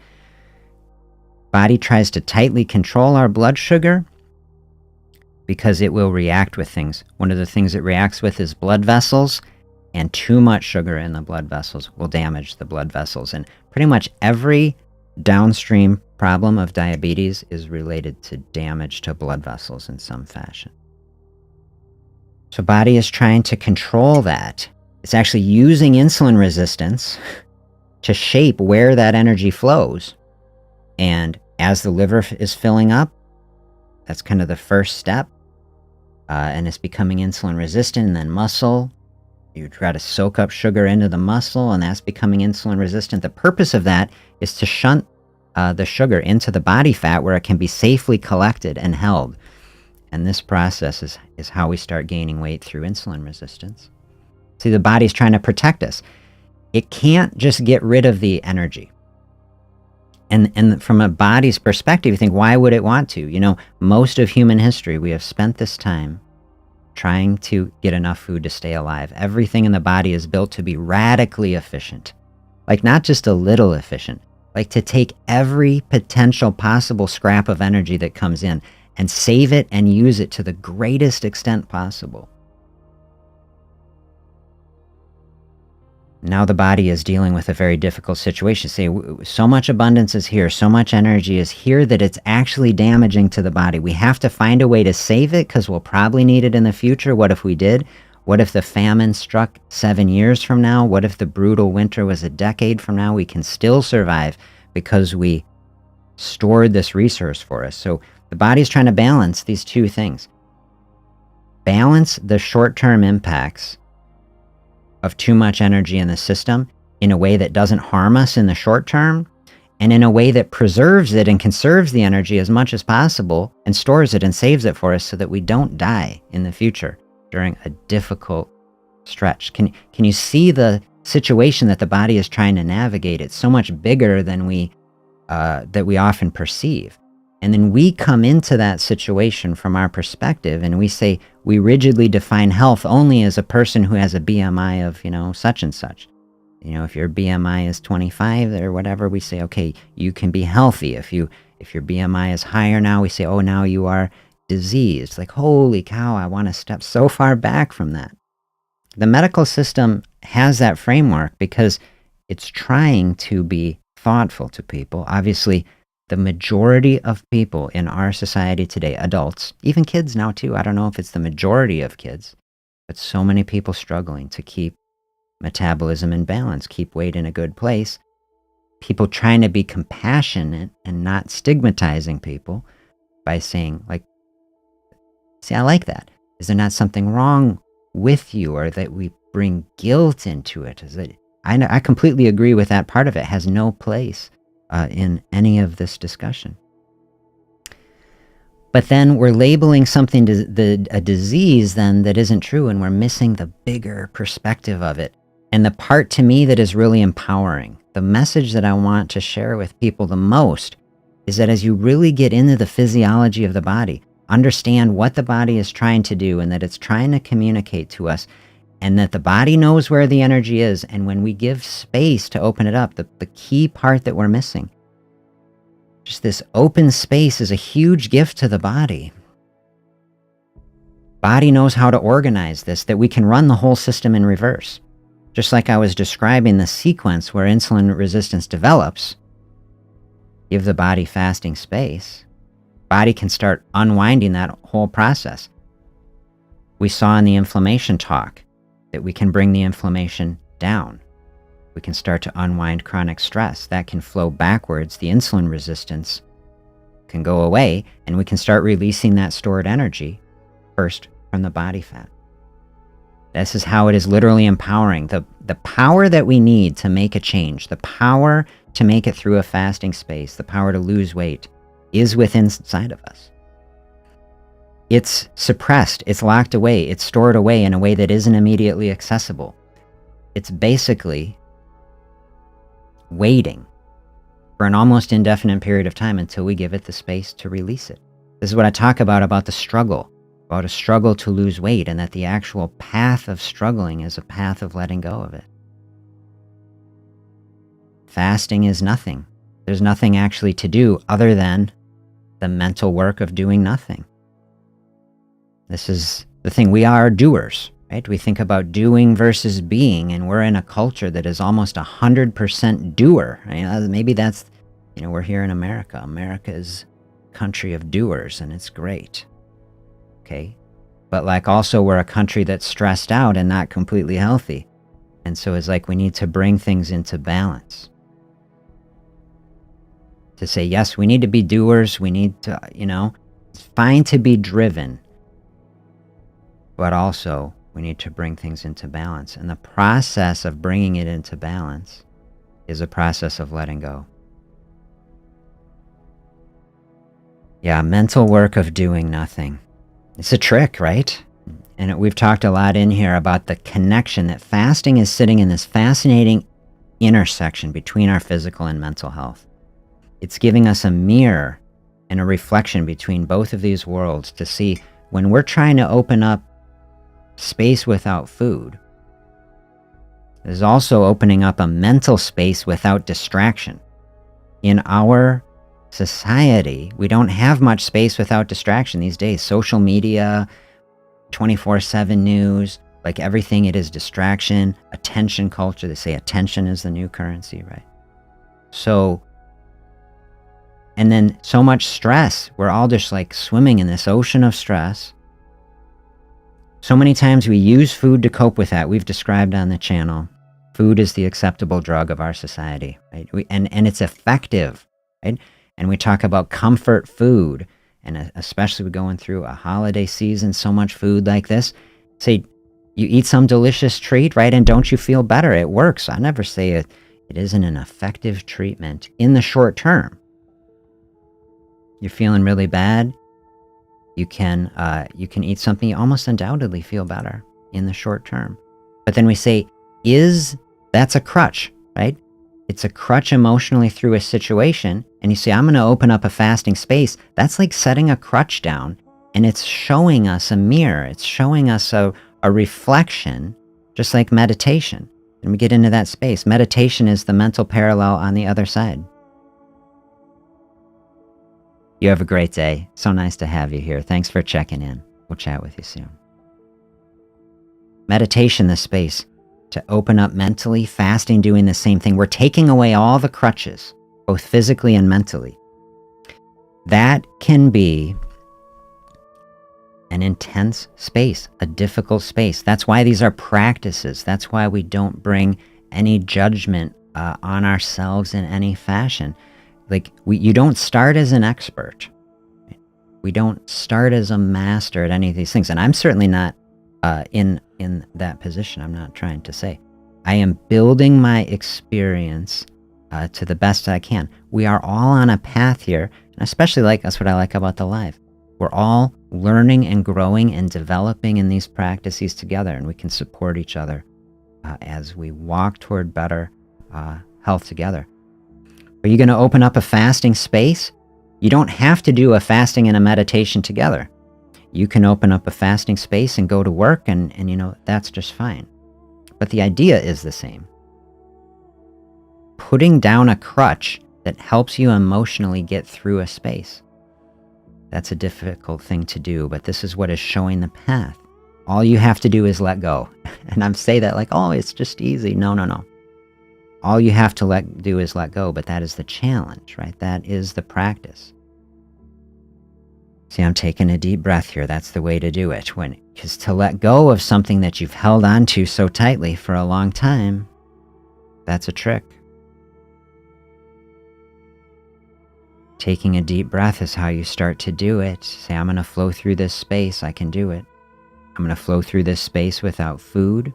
Body tries to tightly control our blood sugar because it will react with things. One of the things it reacts with is blood vessels, and too much sugar in the blood vessels will damage the blood vessels. And pretty much every downstream problem of diabetes is related to damage to blood vessels in some fashion. So body is trying to control that. It's actually using insulin resistance to shape where that energy flows. And as the liver is filling up, that's kind of the first step. And it's becoming insulin resistant, and then muscle. You try to soak up sugar into the muscle, and that's becoming insulin resistant. The purpose of that is to shunt the sugar into the body fat where it can be safely collected and held. And this process is how we start gaining weight through insulin resistance. See, the body's trying to protect us. It can't just get rid of the energy. And from a body's perspective, you think, why would it want to? Most of human history, we have spent this time trying to get enough food to stay alive. Everything in the body is built to be radically efficient. Like not just a little efficient, like to take every potential possible scrap of energy that comes in and save it and use it to the greatest extent possible. Now the body is dealing with a very difficult situation. Say, so much abundance is here, so much energy is here that it's actually damaging to the body. We have to find a way to save it because we'll probably need it in the future. What if we did? What if the famine struck 7 years from now? What if the brutal winter was a decade from now? We can still survive because we stored this resource for us. So the body's trying to balance these two things. Balance the short-term impacts of too much energy in the system in a way that doesn't harm us in the short term, and in a way that preserves it and conserves the energy as much as possible and stores it and saves it for us so that we don't die in the future during a difficult stretch. Can you see the situation that the body is trying to navigate? It's so much bigger than we that we often perceive. And then we come into that situation from our perspective and we say we rigidly define health only as a person who has a BMI of, such and such. If your BMI is 25 or whatever, we say, okay, you can be healthy. If your BMI is higher now, we say, oh, now you are diseased. Like, holy cow, I want to step so far back from that. The medical system has that framework because it's trying to be thoughtful to people. Obviously, the majority of people in our society today, adults, even kids now too, I don't know if it's the majority of kids, but so many people struggling to keep metabolism in balance, keep weight in a good place. People trying to be compassionate and not stigmatizing people by saying, like, see, I like that. Is there not something wrong with you, or that we bring guilt into it? Is it? I completely agree with that part of it. Has no place in any of this discussion. But then we're labeling something a disease then that isn't true, and we're missing the bigger perspective of it. And the part to me that is really empowering, the message that I want to share with people the most, is that as you really get into the physiology of the body, understand what the body is trying to do and that it's trying to communicate to us, and that the body knows where the energy is, and when we give space to open it up, the key part that we're missing, just this open space, is a huge gift to the body. Body knows how to organize this, that we can run the whole system in reverse. Just like I was describing the sequence where insulin resistance develops, give the body fasting space, body can start unwinding that whole process. We saw in the inflammation talk that we can bring the inflammation down. We can start to unwind chronic stress. That can flow backwards. The insulin resistance can go away, and we can start releasing that stored energy first from the body fat. This is how it is literally empowering. The power that we need to make a change, the power to make it through a fasting space, the power to lose weight, is within inside of us. It's suppressed, it's locked away, it's stored away in a way that isn't immediately accessible. It's basically waiting for an almost indefinite period of time until we give it the space to release it. This is what I talk about the struggle. About a struggle to lose weight, and that the actual path of struggling is a path of letting go of it. Fasting is nothing. There's nothing actually to do other than the mental work of doing nothing. This is the thing. We are doers, right? We think about doing versus being, and we're in a culture that is almost 100% doer. Maybe that's, we're here in America. America is a country of doers, and it's great. Okay, but also we're a country that's stressed out and not completely healthy. And so it's like we need to bring things into balance. To say, yes, we need to be doers. We need to, it's fine to be driven. But also we need to bring things into balance. And the process of bringing it into balance is a process of letting go. Yeah, mental work of doing nothing. It's a trick, right? And we've talked a lot in here about the connection that fasting is sitting in this fascinating intersection between our physical and mental health. It's giving us a mirror and a reflection between both of these worlds to see when we're trying to open up space without food, there's also opening up a mental space without distraction. In our society, we don't have much space without distraction these days. Social media, 24/7 news, like everything, it is distraction, attention culture. They say attention is the new currency, right? So, and then so much stress. We're all just swimming in this ocean of stress. So many times we use food to cope with that. We've described on the channel, food is the acceptable drug of our society, right? And it's effective, right? And we talk about comfort food, and especially going through a holiday season, so much food like this. Say, you eat some delicious treat, right? And don't you feel better? It works. I never say it isn't an effective treatment in the short term. You're feeling really bad. You can eat something, you almost undoubtedly feel better. in the short term. But then we say, that's a crutch, right? It's a crutch emotionally through a situation, and you say, I'm going to open up a fasting space. That's like setting a crutch down, and it's showing us a mirror. It's showing us a reflection, just like meditation. And we get into that space. Meditation is the mental parallel on the other side. You have a great day. So nice to have you here. Thanks for checking in. We'll chat with you soon. Meditation, the space to open up mentally, fasting, doing the same thing. We're taking away all the crutches, both physically and mentally. That can be an intense space, a difficult space. That's why these are practices. That's why we don't bring any judgment on ourselves in any fashion. Like, you don't start as an expert. We don't start as a master at any of these things. And I'm certainly not in that position. I'm not trying to say. I am building my experience to the best I can. We are all on a path here, and especially that's what I like about the live. We're all learning and growing and developing in these practices together, and we can support each other as we walk toward better health together. Are you going to open up a fasting space? You don't have to do a fasting and a meditation together. You can open up a fasting space and go to work, and that's just fine. But the idea is the same. Putting down a crutch that helps you emotionally get through a space. That's a difficult thing to do, but this is what is showing the path. All you have to do is let go. And I'm saying that like, oh, it's just easy. No. All you have to do is let go, but that is the challenge, right? That is the practice. See, I'm taking a deep breath here. That's the way to do it. Because to let go of something that you've held on to so tightly for a long time, that's a trick. Taking a deep breath is how you start to do it. Say, I'm going to flow through this space. I can do it. I'm going to flow through this space without food,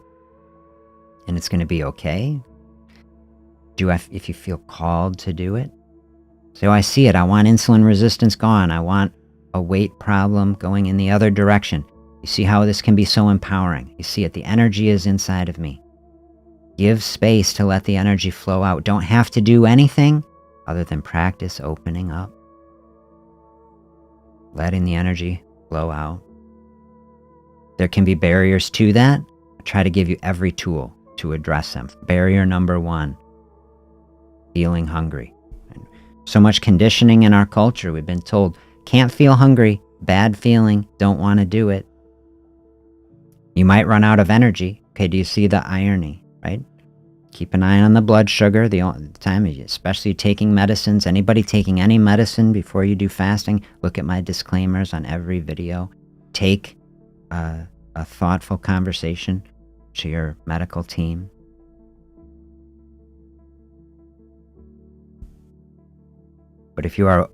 and it's going to be okay. If you feel called to do it. So I see it. I want insulin resistance gone. I want a weight problem going in the other direction. You see how this can be so empowering. You see it. The energy is inside of me. Give space to let the energy flow out. Don't have to do anything other than practice opening up. Letting the energy flow out. There can be barriers to that. I try to give you every tool to address them. Barrier number 1, feeling hungry. So much conditioning in our culture. We've been told, can't feel hungry, bad feeling, don't want to do it. You might run out of energy. Okay, do you see the irony, right? Keep an eye on the blood sugar the time, especially taking medicines. Anybody taking any medicine before you do fasting, look at my disclaimers on every video. Take a thoughtful conversation to your medical team. But if you are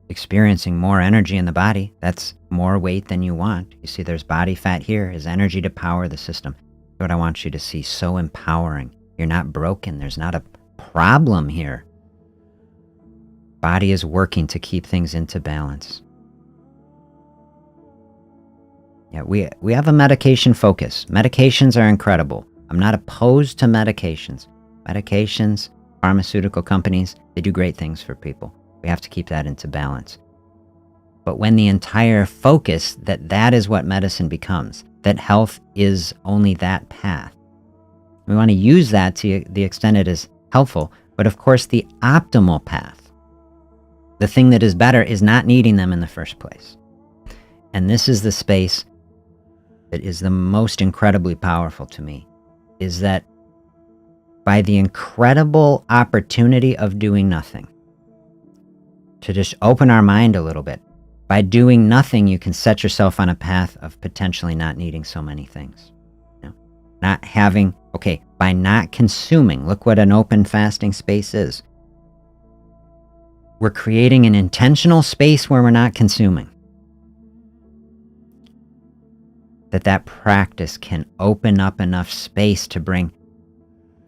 experiencing more energy in the body, that's more weight than you want. You see there's body fat here, is energy to power the system. That's what I want you to see, so empowering. You're not broken. There's not a problem here. Body is working to keep things into balance. Yeah, we have a medication focus. Medications are incredible. I'm not opposed to medications. Medications, pharmaceutical companies, they do great things for people. We have to keep that into balance. But when the entire focus that is what medicine becomes, that health is only that path, we want to use that to the extent it is helpful. But of course, the optimal path, the thing that is better, is not needing them in the first place. And this is the space that is the most incredibly powerful to me, is that by the incredible opportunity of doing nothing, to just open our mind a little bit. By doing nothing, you can set yourself on a path of potentially not needing so many things. By not consuming, look what an open fasting space is. We're creating an intentional space where we're not consuming. That practice can open up enough space to bring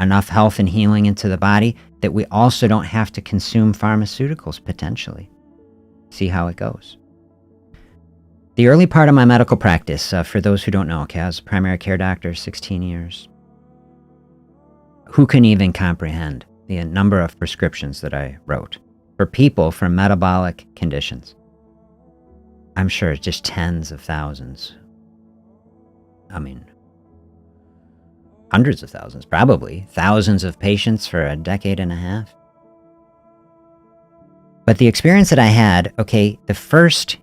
enough health and healing into the body that we also don't have to consume pharmaceuticals potentially. See how it goes. The early part of my medical practice, for those who don't know, I was a primary care doctor, 16 years. Who can even comprehend the number of prescriptions that I wrote for people for metabolic conditions. I'm sure it's just tens of thousands. I mean, hundreds of thousands, probably thousands of patients for a decade and a half. But the experience that I had, okay, the first,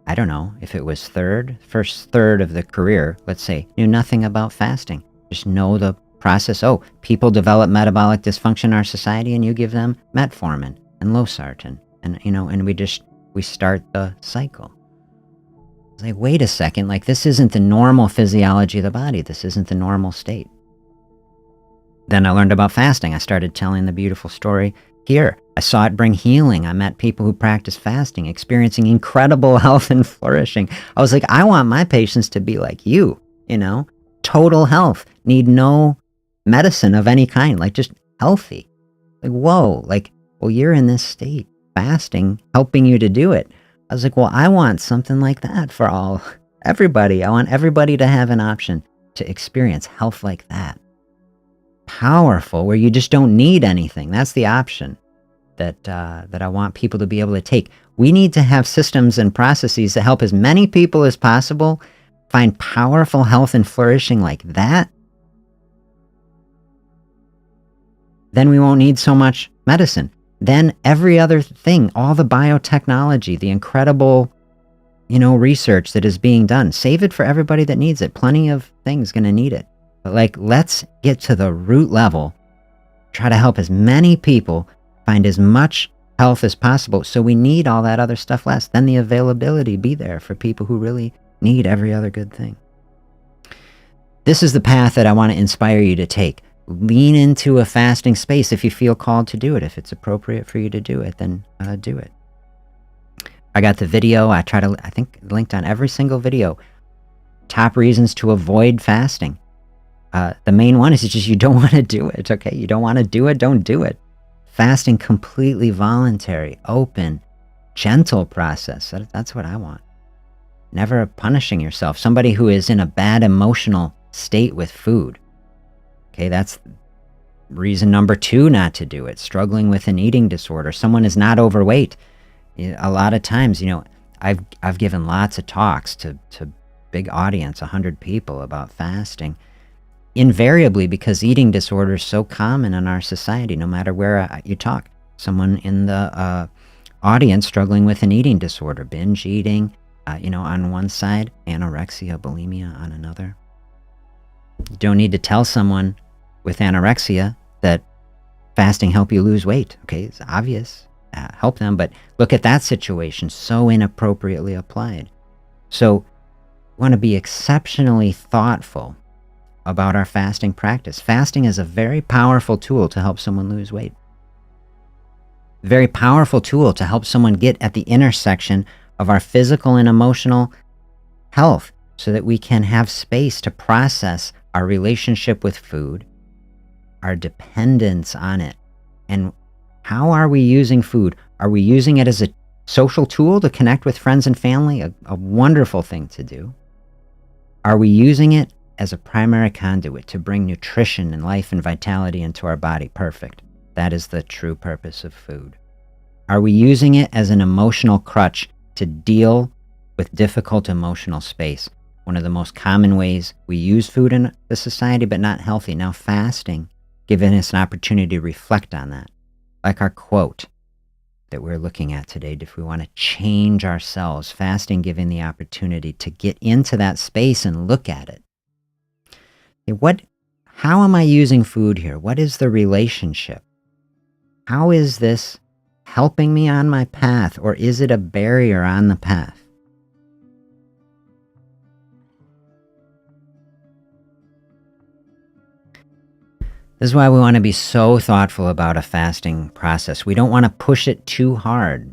I don't know if it was first third of the career, let's say, knew nothing about fasting. Just know the process. Oh, people develop metabolic dysfunction in our society, and you give them metformin and losartan, and and we start the cycle. It's like, wait a second, like this isn't the normal physiology of the body. This isn't the normal state. Then I learned about fasting. I started telling the beautiful story here. I saw it bring healing. I met people who practice fasting, experiencing incredible health and flourishing. I was like, I want my patients to be like you, total health, need no medicine of any kind, like just healthy. Like, whoa, like, well, you're in this state, fasting, helping you to do it. I was like, well, I want something like that for everybody. I want everybody to have an option to experience health like that. Powerful, where you just don't need anything. That's the option that I want people to be able to take. We need to have systems and processes to help as many people as possible find powerful health and flourishing like that. Then we won't need so much medicine. Then every other thing, all the biotechnology, the incredible, research that is being done, save it for everybody that needs it. Plenty of things going to need it. But let's get to the root level, try to help as many people find as much health as possible. So we need all that other stuff less. Then the availability be there for people who really need every other good thing. This is the path that I want to inspire you to take. Lean into a fasting space if you feel called to do it. If it's appropriate for you to do it, then do it. I got the video. I think linked on every single video. Top reasons to avoid fasting. The main one is just you don't want to do it, okay? You don't want to do it, don't do it. Fasting, completely voluntary, open, gentle process. That's what I want. Never punishing yourself. Somebody who is in a bad emotional state with food. Okay, that's reason number 2 not to do it. Struggling with an eating disorder. Someone is not overweight. A lot of times, I've given lots of talks to big audience, 100 people, about fasting. Invariably, because eating disorder is so common in our society, no matter where you talk. Someone in the audience struggling with an eating disorder, binge eating, on one side, anorexia, bulimia on another. You don't need to tell someone with anorexia that fasting help you lose weight. Okay, it's obvious. Help them, but look at that situation, so inappropriately applied. So we want to be exceptionally thoughtful about our fasting practice. Fasting is a very powerful tool to help someone lose weight. Very powerful tool to help someone get at the intersection of our physical and emotional health so that we can have space to process our relationship with food, our dependence on it, and how are we using food? Are we using it as a social tool to connect with friends and family? A wonderful thing to do. Are we using it as a primary conduit to bring nutrition and life and vitality into our body? Perfect. That is the true purpose of food. Are we using it as an emotional crutch to deal with difficult emotional space? One of the most common ways we use food in the society, but not healthy. Now fasting, giving us an opportunity to reflect on that. Like our quote that we're looking at today, if we want to change ourselves, fasting giving the opportunity to get into that space and look at it. How am I using food here? What is the relationship? How is this helping me on my path, or is it a barrier on the path? This is why we want to be so thoughtful about a fasting process. We don't want to push it too hard.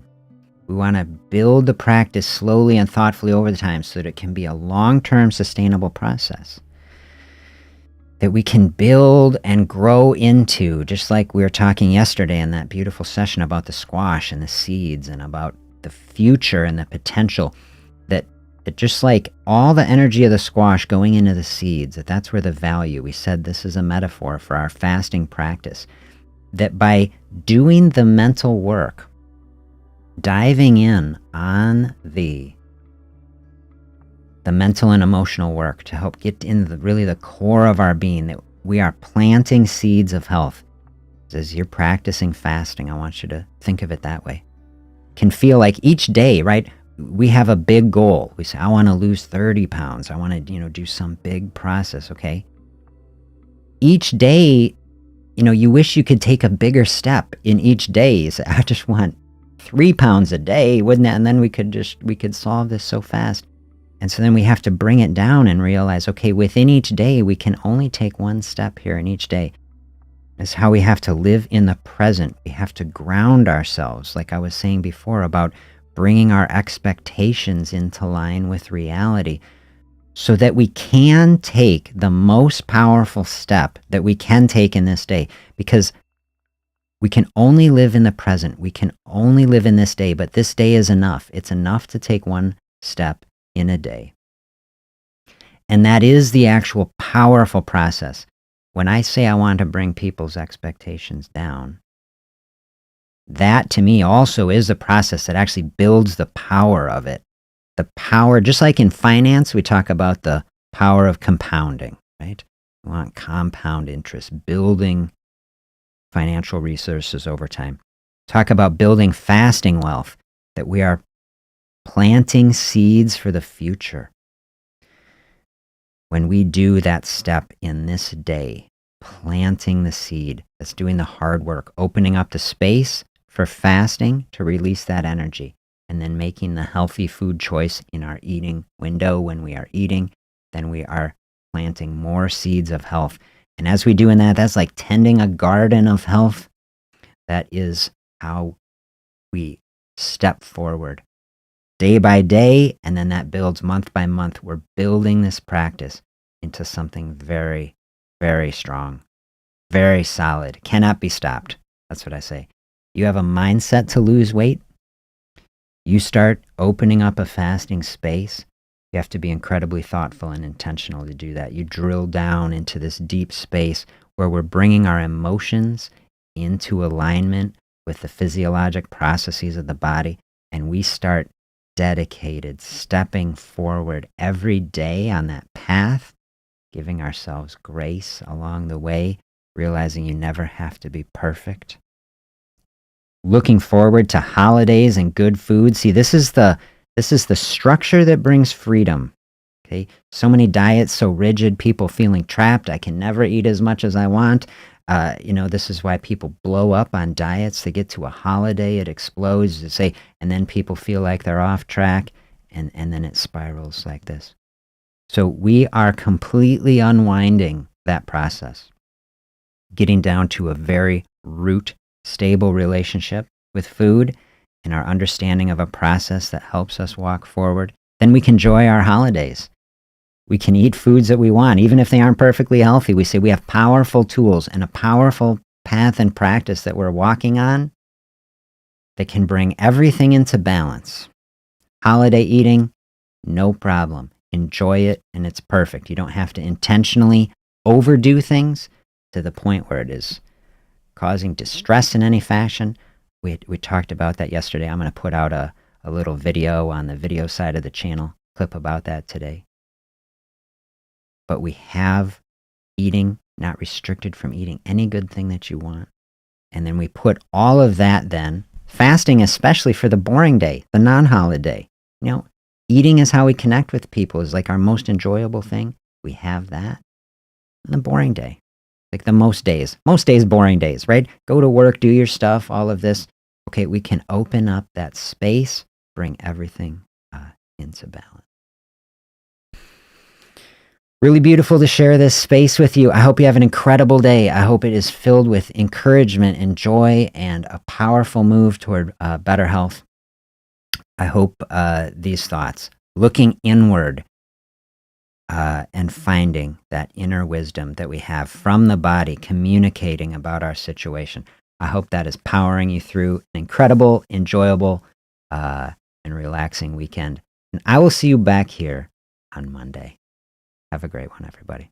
We want to build the practice slowly and thoughtfully over the time so that it can be a long-term sustainable process that we can build and grow into, just like we were talking yesterday in that beautiful session about the squash and the seeds and about the future and the potential, that just like all the energy of the squash going into the seeds, that's where the value, we said this is a metaphor for our fasting practice. that by doing the mental work, diving in on the mental and emotional work to help get into really the core of our being, that we are planting seeds of health. As you're practicing fasting, I want you to think of it that way. Can feel like each day, right? We have a big goal. We say, I want to lose 30 pounds. I want to, do some big process, okay? Each day, you wish you could take a bigger step in each day. You say, I just want 3 pounds a day, wouldn't it? And then we could solve this so fast. And so then we have to bring it down and realize, okay, within each day, we can only take one step here in each day. It's how we have to live in the present. We have to ground ourselves, like I was saying before, about bringing our expectations into line with reality so that we can take the most powerful step that we can take in this day. Because we can only live in the present. We can only live in this day, but this day is enough. It's enough to take one step in a day. And that is the actual powerful process. When I say I want to bring people's expectations down, that to me also is the process that actually builds the power of it. The power, just like in finance, we talk about the power of compounding, right? We want compound interest, building financial resources over time. Talk about building fasting wealth, that we are planting seeds for the future. When we do that step in this day, planting the seed, that's doing the hard work, opening up the space for fasting to release that energy, and then making the healthy food choice in our eating window when we are eating, then we are planting more seeds of health. And as we do in that, that's like tending a garden of health. That is how we step forward day by day, and then that builds month by month. We're building this practice into something very, very strong, very solid, cannot be stopped. That's what I say. You have a mindset to lose weight. You start opening up a fasting space. You have to be incredibly thoughtful and intentional to do that. You drill down into this deep space where we're bringing our emotions into alignment with the physiologic processes of the body, and we start dedicated, stepping forward every day on that path, giving ourselves grace along the way, realizing you never have to be perfect. Looking forward to holidays and good food. See, this is the structure that brings freedom. Okay, so many diets, so rigid, people feeling trapped. I can never eat as much as I want. This is why people blow up on diets. They get to a holiday, it explodes, and then people feel like they're off track, and then it spirals like this. So we are completely unwinding that process, getting down to a very root, stable relationship with food and our understanding of a process that helps us walk forward. Then we can enjoy our holidays. We can eat foods that we want, even if they aren't perfectly healthy. We say we have powerful tools and a powerful path and practice that we're walking on that can bring everything into balance. Holiday eating, no problem. Enjoy it, and it's perfect. You don't have to intentionally overdo things to the point where it is causing distress in any fashion. We talked about that yesterday. I'm going to put out a little video on the video side of the channel, clip about that today. But we have eating, not restricted from eating any good thing that you want. And then we put all of that then, fasting especially for the boring day, the non-holiday. Eating is how we connect with people, is like our most enjoyable thing. We have that. And the boring day, like the most days boring days, right? Go to work, do your stuff, all of this. Okay, we can open up that space, bring everything into balance. Really beautiful to share this space with you. I hope you have an incredible day. I hope it is filled with encouragement and joy and a powerful move toward better health. I hope these thoughts, looking inward and finding that inner wisdom that we have from the body, communicating about our situation. I hope that is powering you through an incredible, enjoyable, and relaxing weekend. And I will see you back here on Monday. Have a great one, everybody.